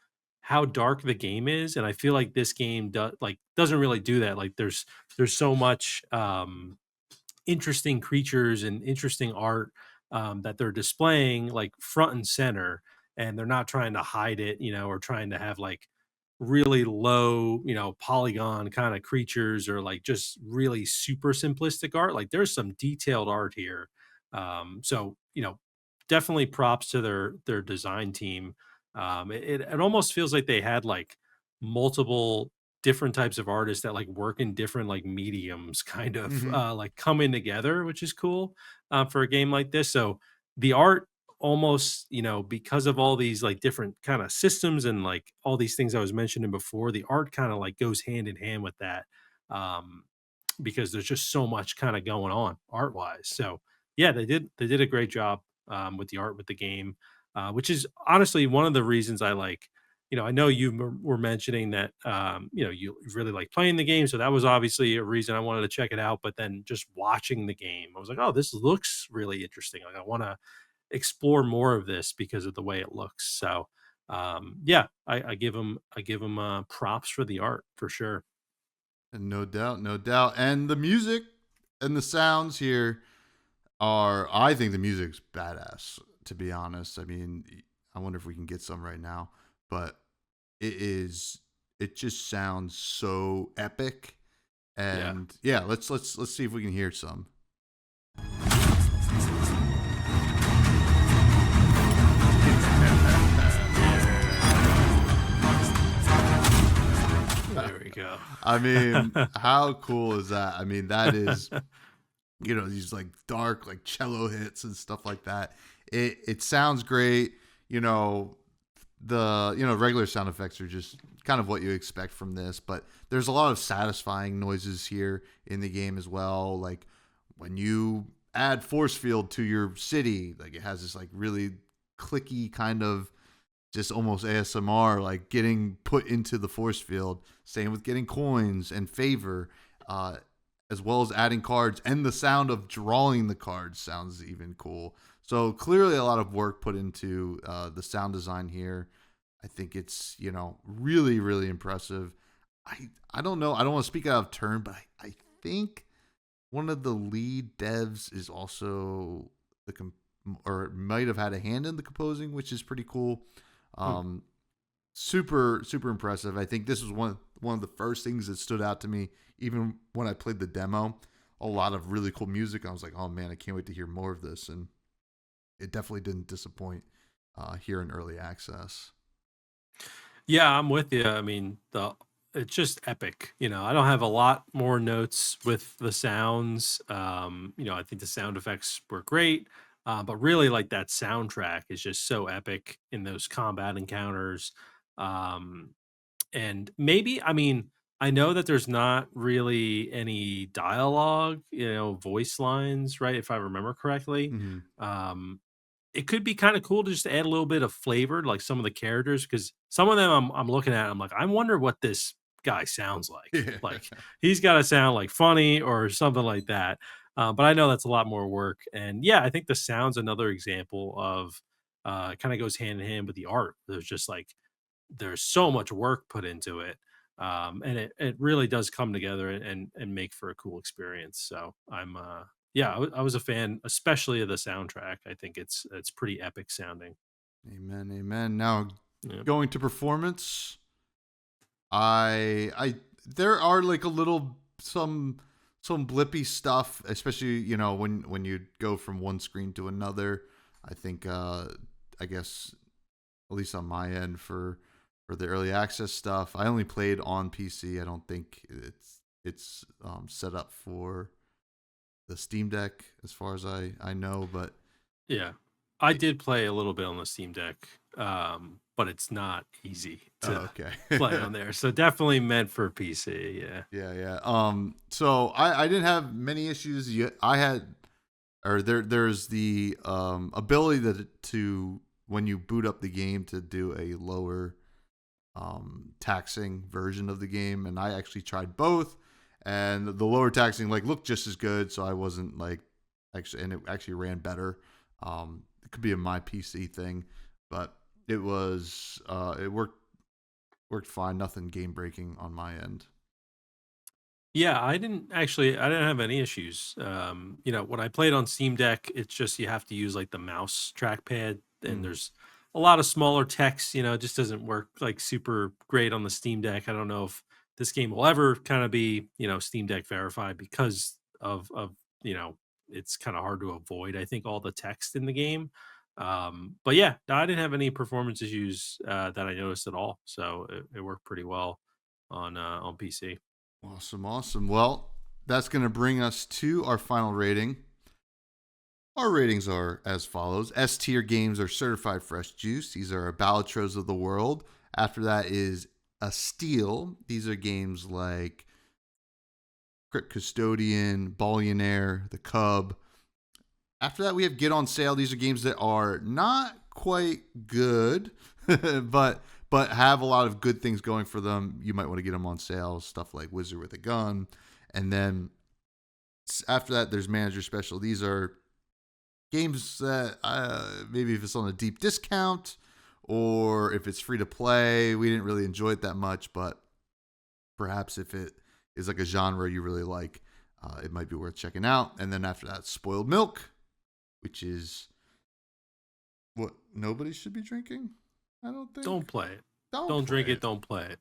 how dark the game is. And I feel like this game doesn't really do that. Like there's so much interesting creatures and interesting art that they're displaying like front and center, and they're not trying to hide it, or trying to have like really low, polygon kind of creatures, or like just really super simplistic art. Like there's some detailed art here. So definitely props to their design team. It almost feels like they had like multiple different types of artists that like work in different like mediums kind of Hmm. like coming together, which is cool for a game like this. So the art almost, because of all these like different kind of systems and like all these things I was mentioning before, the art kind of like goes hand in hand with that. um because there's just so much kind of going on art wise. So yeah, they did a great job with the art with the game, which is honestly one of the reasons I like. I know you were mentioning that you really like playing the game, so that was obviously a reason I wanted to check it out. But then just watching the game, I was like, oh, this looks really interesting. Like I want to explore more of this because of the way it looks. So yeah, I give them props for the art for sure. No doubt, no doubt. And the music and the sounds here are, I think the music's badass, to be honest. I mean, I wonder if we can get some right now, but it is, it just sounds so epic. Yeah. And yeah, let's see if we can hear some. There we go. I mean, how cool is that? I mean, that is, these like dark like cello hits and stuff like that. It sounds great. You know, the regular sound effects are just kind of what you expect from this, but there's a lot of satisfying noises here in the game as well. Like when you add force field to your city, like it has this like really clicky kind of just almost ASMR, like getting put into the force field. Same with getting coins and favor, uh, as well as adding cards, and the sound of drawing the cards sounds even cool. So clearly, a lot of work put into the sound design here. I think it's really really impressive. I don't know. I don't want to speak out of turn, but I think one of the lead devs is also or might have had a hand in the composing, which is pretty cool. Hmm. Um, super super impressive. I think this was one of the first things that stood out to me, even when I played the demo. A lot of really cool music. I was like, oh man, I can't wait to hear more of this, and it definitely didn't disappoint here in early access. Yeah, I'm with you. I mean, the it's just epic. I don't have a lot more notes with the sounds. I think the sound effects were great. But really like that soundtrack is just so epic in those combat encounters. Um, and maybe, I mean, I know that there's not really any dialogue, voice lines, right? If I remember correctly. Hmm. Um, it could be kinda cool to just add a little bit of flavor to, like, some of the characters, because some of them I'm looking at, I'm like, "I wonder what this guy sounds like." Yeah. Like, he's gotta sound, like, funny or something like that, but I know that's a lot more work, and, yeah, I think the sound's another example of, kinda goes hand in hand with the art. There's just, like there's so much work put into it, and it really does come together and make for a cool experience. So I'm yeah, I was a fan, especially of the soundtrack. I think it's pretty epic sounding. Amen, amen. Now, Yeah. going to performance, I there are like a little some blippy stuff, especially when you go from one screen to another. I think I guess at least on my end for the early access stuff, I only played on PC. I don't think it's set up for the Steam Deck as far as I know, but Yeah. I did play a little bit on the Steam Deck, but it's not easy oh, to okay. play on there. So definitely meant for PC. Yeah. Yeah, yeah. So I didn't have many issues. Yet I had, or there's the ability to when you boot up the game to do a lower taxing version of the game, and I actually tried both, and the lower taxing like looked just as good, so I wasn't like actually, and it actually ran better. It could be a my PC thing, but it worked fine. Nothing game breaking on my end. Yeah, I didn't have any issues. When I played on Steam Deck, it's just you have to use like the mouse trackpad, and Mm. there's a lot of smaller text, it just doesn't work like super great on the Steam Deck. I don't know if this game will ever kind of be, Steam Deck verified because of, it's kind of hard to avoid, I think, all the text in the game. But yeah, I didn't have any performance issues that I noticed at all. So it worked pretty well on PC. Awesome, awesome. Well, that's going to bring us to our final rating. Our ratings are as follows. S tier games are certified fresh juice. These are our Balatros of the world. After that is a steal. These are games like Crypt Custodian, Billionaire, The Cub. After that, we have Get on Sale. These are games that are not quite good, but have a lot of good things going for them. You might want to get them on sale. Stuff like Wizard with a Gun, and then after that, there's Manager Special. These are games that maybe if it's on a deep discount or if it's free to play, we didn't really enjoy it that much. But perhaps if it is like a genre you really like, it might be worth checking out. And then after that, Spoiled Milk, which is what nobody should be drinking. I don't think. Don't play it. Don't Don't play drink it. it. Don't play it.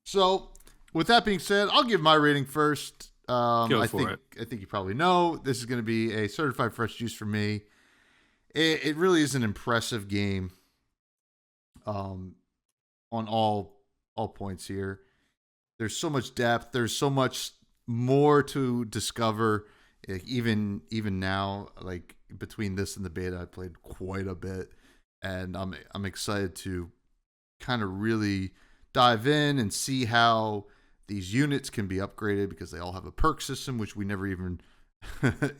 So, with that being said, I'll give my rating first. Go I for think it. I think you probably know this is going to be a certified fresh juice for me. It really is an impressive game. On all points here. There's so much depth. There's so much more to discover. Even now, like between this and the beta, I played quite a bit, and I'm excited to kind of really dive in and see how these units can be upgraded because they all have a perk system, which we never even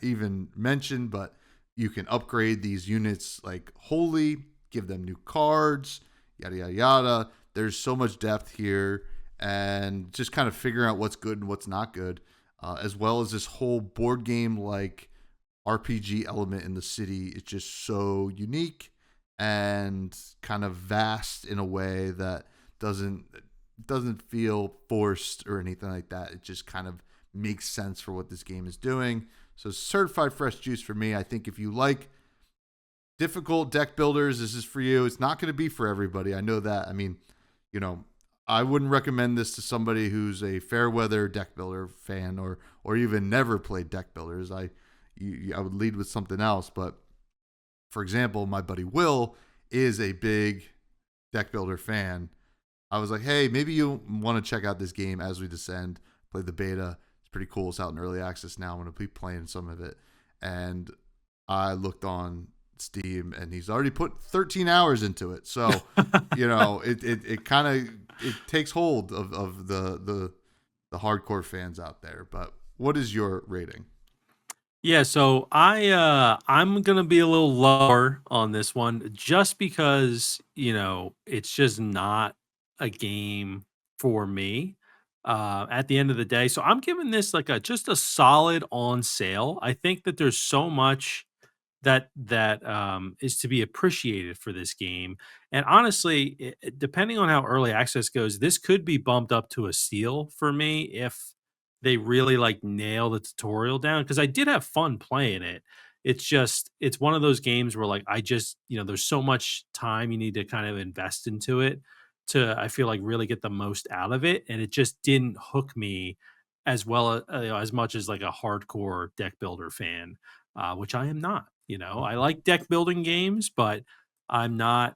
even mentioned. But you can upgrade these units like wholly, give them new cards, yada yada yada. There's so much depth here, and just kind of figuring out what's good and what's not good, as well as this whole board game like RPG element in the city. It's just so unique and kind of vast in a way that doesn't feel forced or anything like that. It just kind of makes sense for what this game is doing. So certified fresh juice for me. I think if you like difficult deck builders, this is for you. It's not going to be for everybody. I know that. I mean, I wouldn't recommend this to somebody who's a fair weather deck builder fan or even never played deck builders. I would lead with something else. But for example, my buddy Will is a big deck builder fan. I was like, hey, maybe you want to check out this game As We Descend. Play the beta. It's pretty cool. It's out in early access now. I'm going to be playing some of it. And I looked on Steam and he's already put 13 hours into it. So, it kind of it takes hold of the hardcore fans out there. But what is your rating? Yeah, so I'm gonna be a little lower on this one just because, it's just not a game for me at the end of the day. So I'm giving this like a just a solid on sale. I think that there's so much that is to be appreciated for this game. And honestly, depending on how early access goes, this could be bumped up to a steal for me if they really like nail the tutorial down. Because I did have fun playing it. It's just it's one of those games where like I just there's so much time you need to kind of invest into it to I feel like really get the most out of it, and it just didn't hook me as well as much as like a hardcore deck builder fan, which I am not. I like deck building games, but I'm not,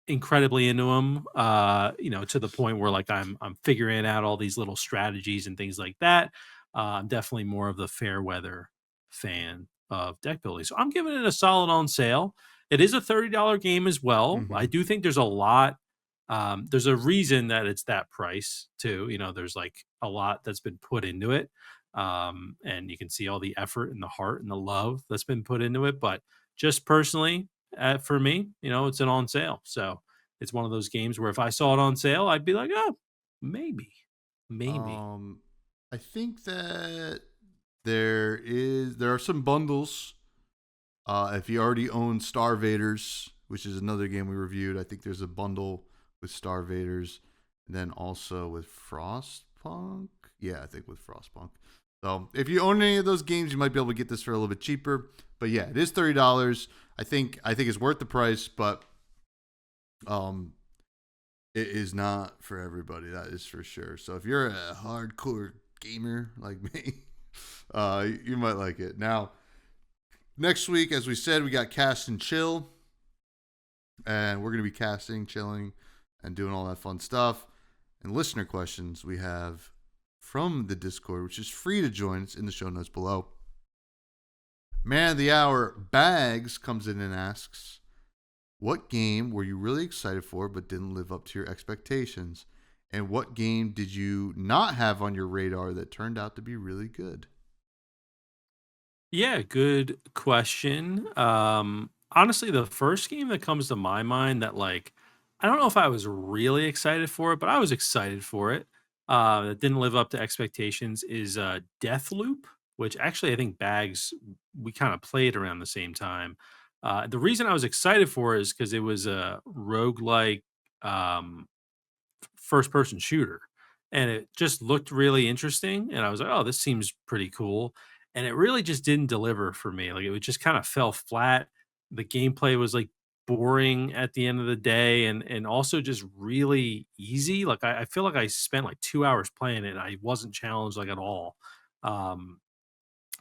incredibly into them, to the point where like I'm figuring out all these little strategies and things like that. I'm definitely more of the fair weather fan of deck building. So I'm giving it a solid on sale. It is a $30 game as well. I Mm-hmm. do think there's a lot. There's a reason that it's that price too. There's like a lot that's been put into it. And you can see all the effort and the heart and the love that's been put into it. But just personally, for me, it's an on sale. So it's one of those games where if I saw it on sale, I'd be like, oh, maybe, maybe. Um, I think that there are some bundles. If you already own Star Vaders, which is another game we reviewed, I think there's a bundle with Star Vaders, and then also with Frostpunk. Yeah, I think with Frostpunk. So if you own any of those games, you might be able to get this for a little bit cheaper. But yeah, it is $30. I think it's worth the price, but um, it is not for everybody. That is for sure. So if you're a hardcore gamer like me, you might like it. Now, next week, as we said, we got cast and chill, and we're going to be casting, chilling, and doing all that fun stuff. And listener questions we have from the Discord, which is free to join. It's in the show notes below. Man of the Hour Bags comes in and asks, what game were you really excited for but didn't live up to your expectations? And what game did you not have on your radar that turned out to be really good? Yeah, good question. Honestly, the first game that comes to my mind that like I don't know if I was really excited for it, but I was excited for it. That didn't live up to expectations is Deathloop, which actually I think Bags we kind of played around the same time. The reason I was excited for it is because it was a roguelike um first person shooter. And it just looked really interesting. And I was like, oh, this seems pretty cool. And it really just didn't deliver for me. Like it just kind of fell flat. The gameplay was like boring at the end of the day and also just really easy. Like I feel like I spent like 2 hours playing it. And I wasn't challenged like at all. Um,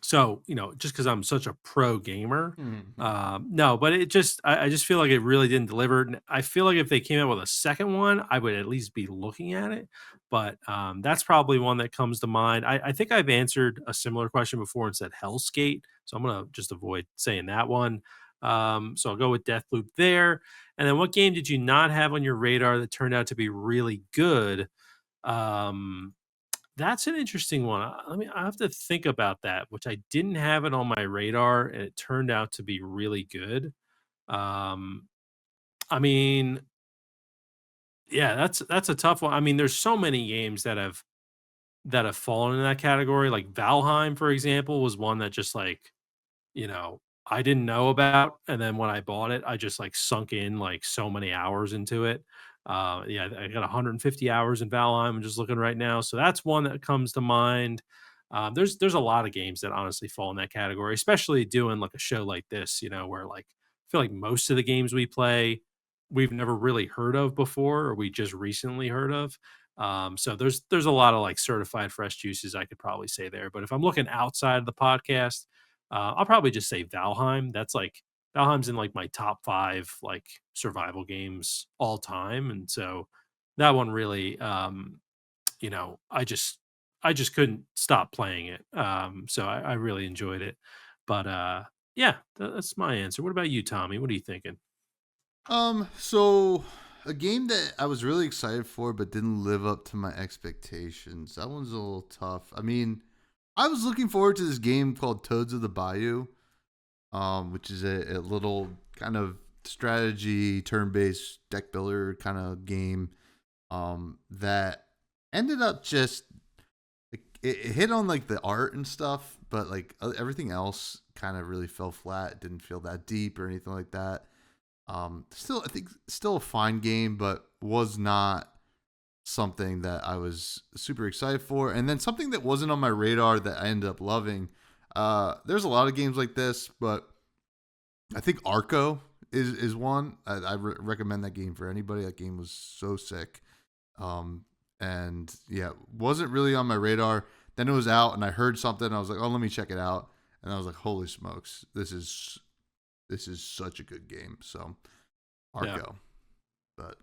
so, just because 'cause I'm such a pro gamer, Mm-hmm. no, but it just I just feel like it really didn't deliver, and I feel like if they came out with a second one, I would at least be looking at it, but, that's probably one that comes to mind. I think I've answered a similar question before and said Hellskate, so I'm gonna just avoid saying that one. So I'll go with Deathloop there, and then what game did you not have on your radar that turned out to be really good? Um that's an interesting one. I have to think about that, which I didn't have it on my radar, and it turned out to be really good. Um, I mean, yeah, that's a tough one. I mean, there's so many games that have fallen in that category. Like Valheim, for example, was one that just like I didn't know about, and then when I bought it, I just, like, sunk in, like, so many hours into it. Yeah, I got 150 hours in Valheim, I'm just looking right now, so that's one that comes to mind. There's a lot of games that honestly fall in that category, especially doing, like, a show like this, where, like, I feel like most of the games we play, we've never really heard of before or we just recently heard of. So there's a lot of, like, certified fresh juices I could probably say there, but if I'm looking outside of the podcast, I'll probably just say Valheim. Valheim's in like my top 5 like survival games all time, and so that one really, I just couldn't stop playing it. So I really enjoyed it. But yeah, that's my answer. What about you, Tommy? What are you thinking? So a game that I was really excited for but didn't live up to my expectations. That one's a little tough. I mean, I was looking forward to this game called Toads of the Bayou, which is a little kind of strategy, turn-based deck builder kind of game, that ended up just it hit on like the art and stuff, but like everything else kind of really fell flat. It didn't feel that deep or anything like that. Still, I think still a fine game, but was not something that I was super excited for. And then something that wasn't on my radar that I ended up loving. There's a lot of games like this, but I think Arco is one. I recommend that game for anybody. That game was so sick. And yeah, wasn't really on my radar. Then it was out, and I heard something. And I was like, oh, let me check it out. And I was like, holy smokes, this is such a good game. So Arco, Yeah. but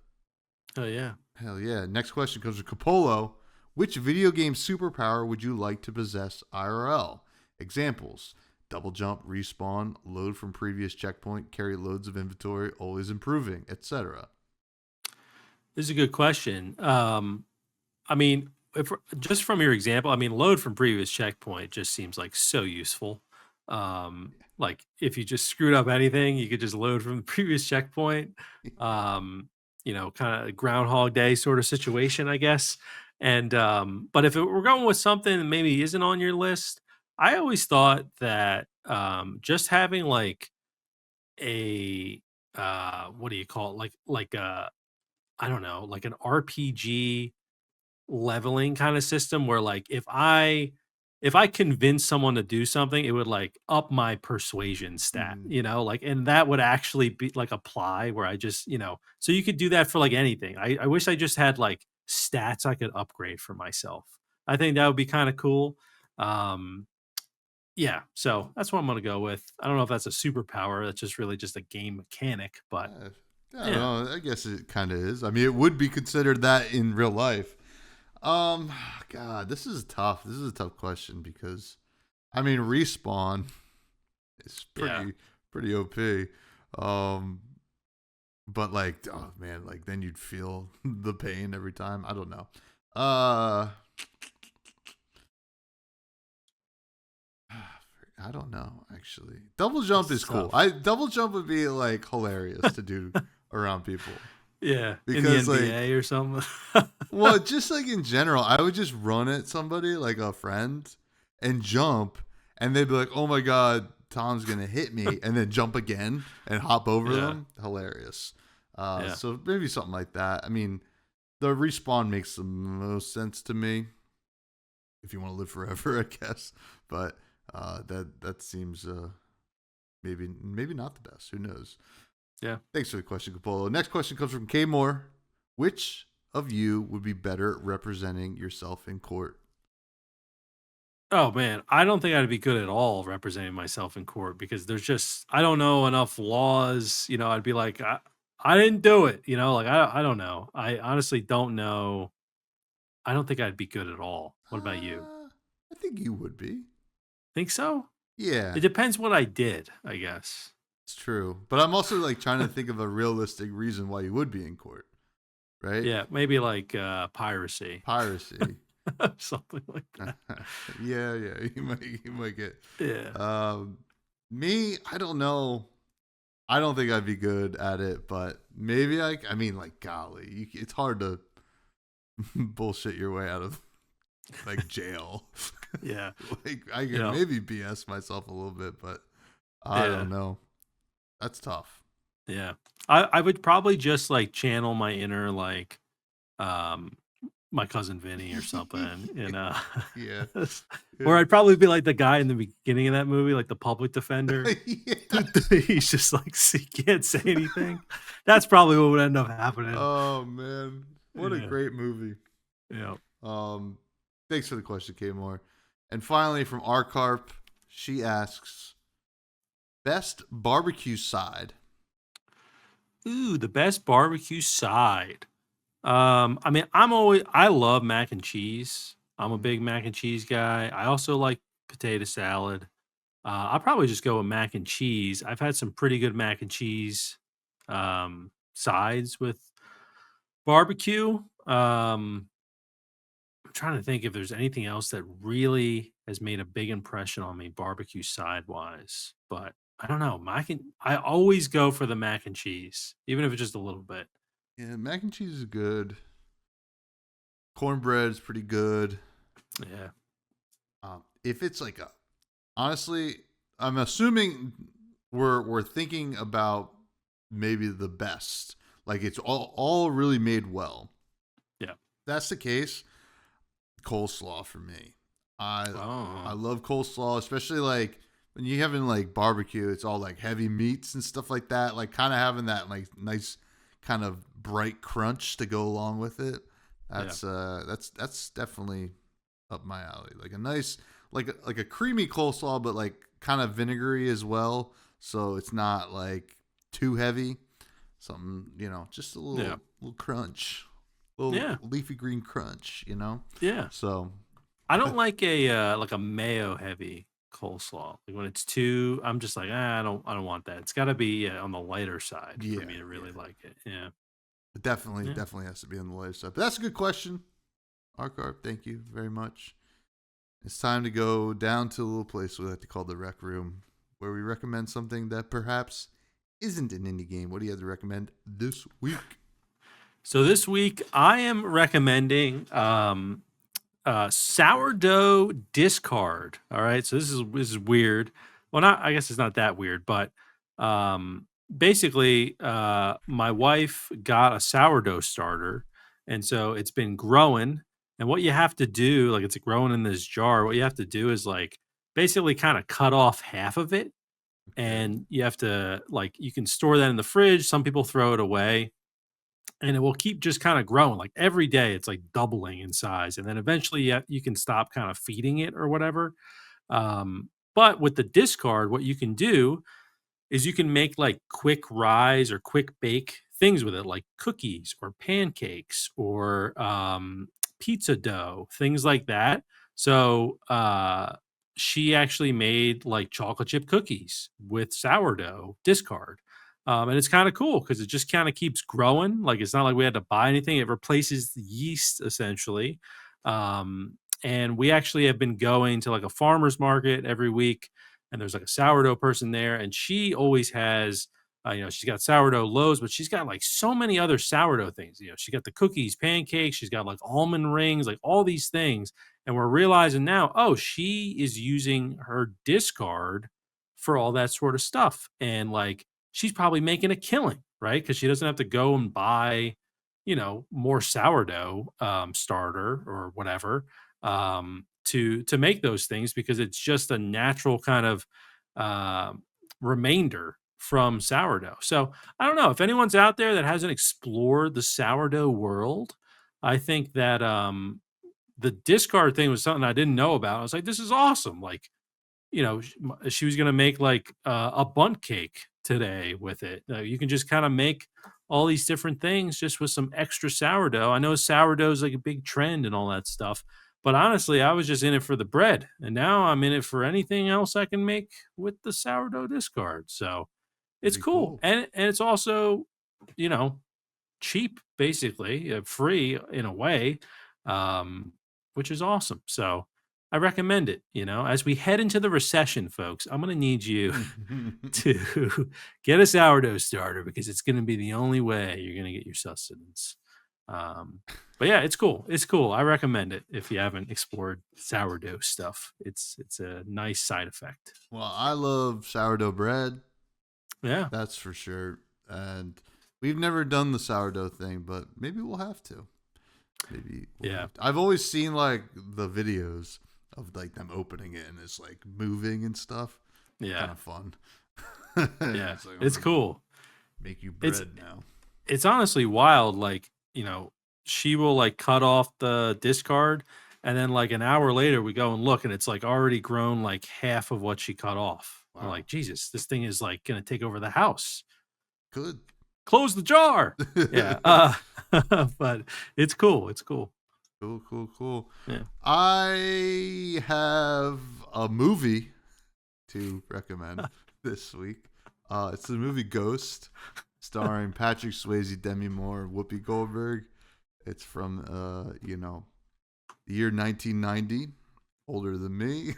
Oh yeah. hell yeah. Next question comes from Capolo. Which video game superpower would you like to possess IRL? Examples: double jump, respawn, load from previous checkpoint, carry loads of inventory, always improving, etc. This is a good question. I mean, if just from your example, I mean, load from previous checkpoint just seems like so useful. Like if you just screwed up anything, you could just load from the previous checkpoint. Kind of Groundhog Day sort of situation, I guess. And but if we're going with something that maybe isn't on your list, I always thought that just having like a what do you call it? Like a I don't know, like an RPG leveling kind of system where like if I convince someone to do something, it would like up my persuasion stat, Mhm. like, and that would actually be like apply where I just, so you could do that for like anything. I wish I just had like stats I could upgrade for myself. I think that would be kind of cool. Um, yeah, so that's what I'm gonna go with. I don't know if that's a superpower. That's just really just a game mechanic, but Uh, I don't yeah. know. I guess it kind of is. I mean, it would be considered that in real life. Um, God, this is tough. This is a tough question because, I mean, respawn is Yeah. pretty OP. Um, but like, oh man, like then you'd feel the pain every time. I don't know. Uh, I don't know actually. Double jump It's is cool. tough. I double jump would be like hilarious to do around people Yeah, in the because like, NBA or something. well, just like in general, I would just run at somebody like a friend and jump, and they'd be like, "Oh my god, Tom's gonna hit me," and then jump again and hop over Yeah, them. Hilarious. yeah, So maybe something like that. I mean, the respawn makes the most sense to me if you want to live forever, I guess. But that seems maybe not the best. Who knows? yeah. Thanks for the question, Capolo. Next question comes from K Moore. Which of you would be better representing yourself in court? Oh man, I don't think I'd be good at all representing myself in court because I don't know enough laws. I'd be like, I didn't do it. Like I don't know. I honestly don't know. I don't think I'd be good at all. What about you? I think you would be. Think so? Yeah, It depends what I did, I guess. it's true. But I'm also like trying to think of a realistic reason why you would be in court, right? Yeah, maybe like piracy, Piracy. something like that. Yeah. You might get. Yeah, Um, Me, I don't know. I don't think I'd be good at it, but maybe I mean, like, golly, it's hard to bullshit your way out of like jail. yeah, Like, I you could know, maybe BS myself a little bit, but I yeah. don't know. That's tough. Yeah. I would probably just like channel my inner like um my cousin Vinny or something, Yeah. or Yeah. I'd probably be like the guy in the beginning of that movie, like the public defender. Yes. He's just like he can't say anything. That's probably what would end up happening. Oh man, what a Yeah. great movie. Yeah. Um, Thanks for the question, K Moore. And finally, from R Carp, she asks, best barbecue side. Ooh, the best barbecue side. I mean, I love mac and cheese. I'm a Mhm. big mac and cheese guy. I also like potato salad. I'll probably just go with mac and cheese. I've had some pretty good mac and cheese sides with barbecue. I'm trying to think if there's anything else that really has made a big impression on me barbecue side wise, but I don't know. I always go for the mac and cheese, even if it's just a little bit. Yeah, mac and cheese is good. Cornbread is pretty good. Yeah. If it's like a honestly, I'm assuming we're thinking about maybe the best. Like it's all really made well. Yeah. If that's the case, coleslaw for me. I love coleslaw, especially like when you having like barbecue. It's all like heavy meats and stuff like that. Like kind of having that like nice kind of bright crunch to go along with it. That's definitely up my alley. Like a nice like a creamy coleslaw, but like kind of vinegary as well. So it's not like too heavy. Something, just a little crunch, little leafy green crunch, Yeah. So I don't like a mayo heavy coleslaw. Like when it's too, I'm just like, I don't want that. It's got to be on the lighter side for me to really like it. Yeah. It definitely has to be on the lighter side. But that's a good question, Arcarp. Thank you very much. It's time to go down to a little place we like to call the Rec Room, where we recommend something that perhaps isn't an indie game. What do you have to recommend this week? So this week I am recommending sourdough discard. All right. So this is weird. Well, I guess it's not that weird, but basically my wife got a sourdough starter, and so it's been growing. And what you have to do, like it's growing in this jar, what you have to do is like basically kind of cut off half of it. And you have to like you can store that in the fridge. Some people throw it away, and it will keep just kind of growing. Like every day, it's like doubling in size, and then eventually you can stop kind of feeding it or whatever. But with the discard, what you can do is you can make like quick rise or quick bake things with it, like cookies or pancakes or pizza dough, things like that. So she actually made like chocolate chip cookies with sourdough discard. And it's kind of cool because it just kind of keeps growing. Like it's not like we had to buy anything. It replaces the yeast essentially. And we actually have been going to like a farmer's market every week, and there's like a sourdough person there, and she always has she's got sourdough loaves, but she's got like so many other sourdough things. She got the cookies, pancakes, she's got like almond rings, like all these things. And we're realizing now, oh, she is using her discard for all that sort of stuff. And like she's probably making a killing, right? Because she doesn't have to go and buy more sourdough starter or whatever to make those things, because it's just a natural kind of remainder from sourdough. So I don't know if anyone's out there that hasn't explored the sourdough world. I think that the discard thing was something I didn't know about. I was like, this is awesome. Like, she was going to make like a bundt cake today with it. You can just kind of make all these different things just with some extra sourdough. I know sourdough is like a big trend and all that stuff, but honestly, I was just in it for the bread, and now I'm in it for anything else I can make with the sourdough discard. So it's Pretty cool. cool. And it's also, cheap, basically, free in a way, which is awesome. So I recommend it. As we head into the recession, folks, I'm going to need you to get a sourdough starter, because it's going to be the only way you're going to get your sustenance. But yeah, it's cool. It's cool. I recommend it if you haven't explored sourdough stuff. It's a nice side effect. Well, I love sourdough bread. Yeah. That's for sure. And we've never done the sourdough thing, but maybe we'll have to. I've always seen like the videos of like them opening it and it's like moving and stuff. Yeah. Kind of fun. Yeah. It's cool. Make you bread now. It's honestly wild. Like, she will like cut off the discard, and then like an hour later we go and look, and it's like already grown like half of what she cut off. Wow. I'm like, Jesus, this thing is like going to take over the house. Good. Close the jar. Yeah. But it's cool. It's cool. Cool. Yeah. I have a movie to recommend this week. It's the movie Ghost, starring Patrick Swayze, Demi Moore, Whoopi Goldberg. It's from the year 1990. Older than me.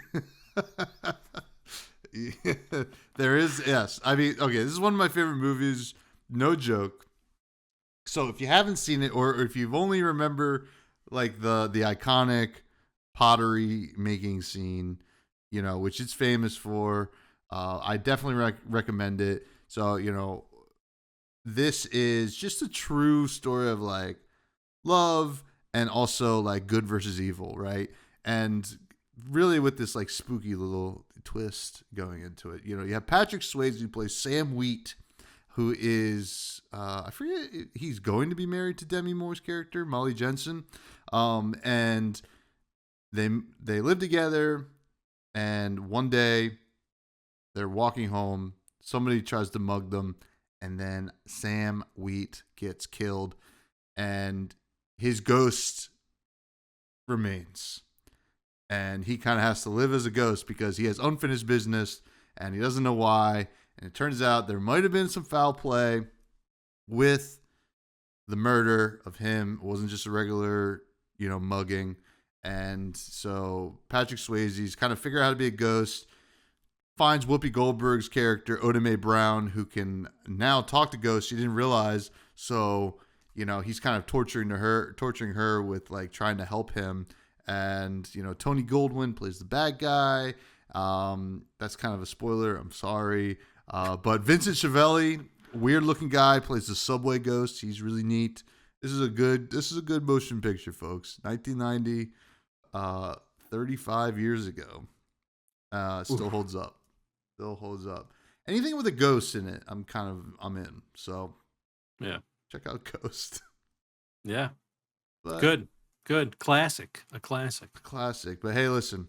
There is, yes. I mean, okay, this is one of my favorite movies. No joke. So if you haven't seen it, or if you've only remember like the iconic pottery making scene, which it's famous for, I definitely recommend it. So, this is just a true story of like love and also like good versus evil, right? And really with this like spooky little twist going into it. You have Patrick Swayze who plays Sam Wheat, who is I forget, he's going to be married to Demi Moore's character, Molly Jensen. And they live together, and one day they're walking home, somebody tries to mug them, and then Sam Wheat gets killed, and his ghost remains. And he kind of has to live as a ghost because he has unfinished business, and he doesn't know why. And it turns out there might have been some foul play with the murder of him. It wasn't just a regular, mugging. And so Patrick Swayze's kind of figure out how to be a ghost, finds Whoopi Goldberg's character, Oda Mae Brown, who can now talk to ghosts. She didn't realize. So, he's kind of torturing her with like trying to help him. And, Tony Goldwyn plays the bad guy. That's kind of a spoiler. I'm sorry. But Vincent Schiavelli, weird looking guy, plays the subway ghost. He's really neat. This is a good motion picture, folks. 1990, 35 years ago. Still holds up. Still holds up. Anything with a ghost in it, I'm in. So yeah, check out Ghost. Yeah. But, Good. Classic. A classic. But hey, listen,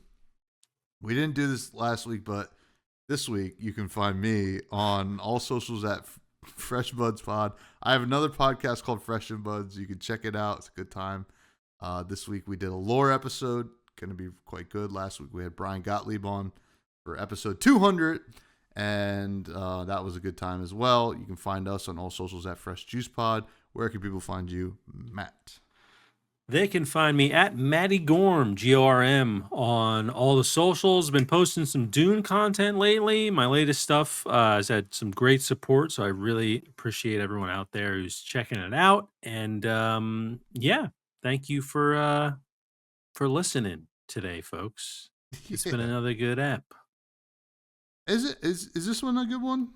we didn't do this last week, but this week you can find me on all socials at Fresh Buds Pod. I have another podcast called Fresh and Buds. You can check it out. It's a good time. This week we did a lore episode. Going to be quite good. Last week we had Brian Gottlieb on for episode 200, and that was a good time as well. You can find us on all socials at Fresh Juice Pod. Where can people find you, Matt? They can find me at Matty Gorm, Gorm, on all the socials. Been posting some Dune content lately. My latest stuff has had some great support, so I really appreciate everyone out there who's checking it out. And yeah, thank you for listening today, folks. It's been another good app. Is this one a good one?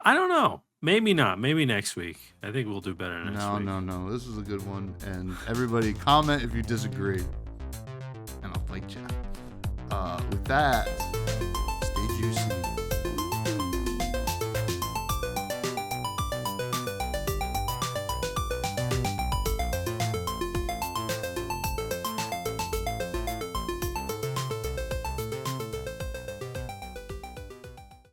I don't know. Maybe not. Maybe next week. I think we'll do better next week. No. This is a good one. And everybody comment if you disagree. And I'll fight you. With that,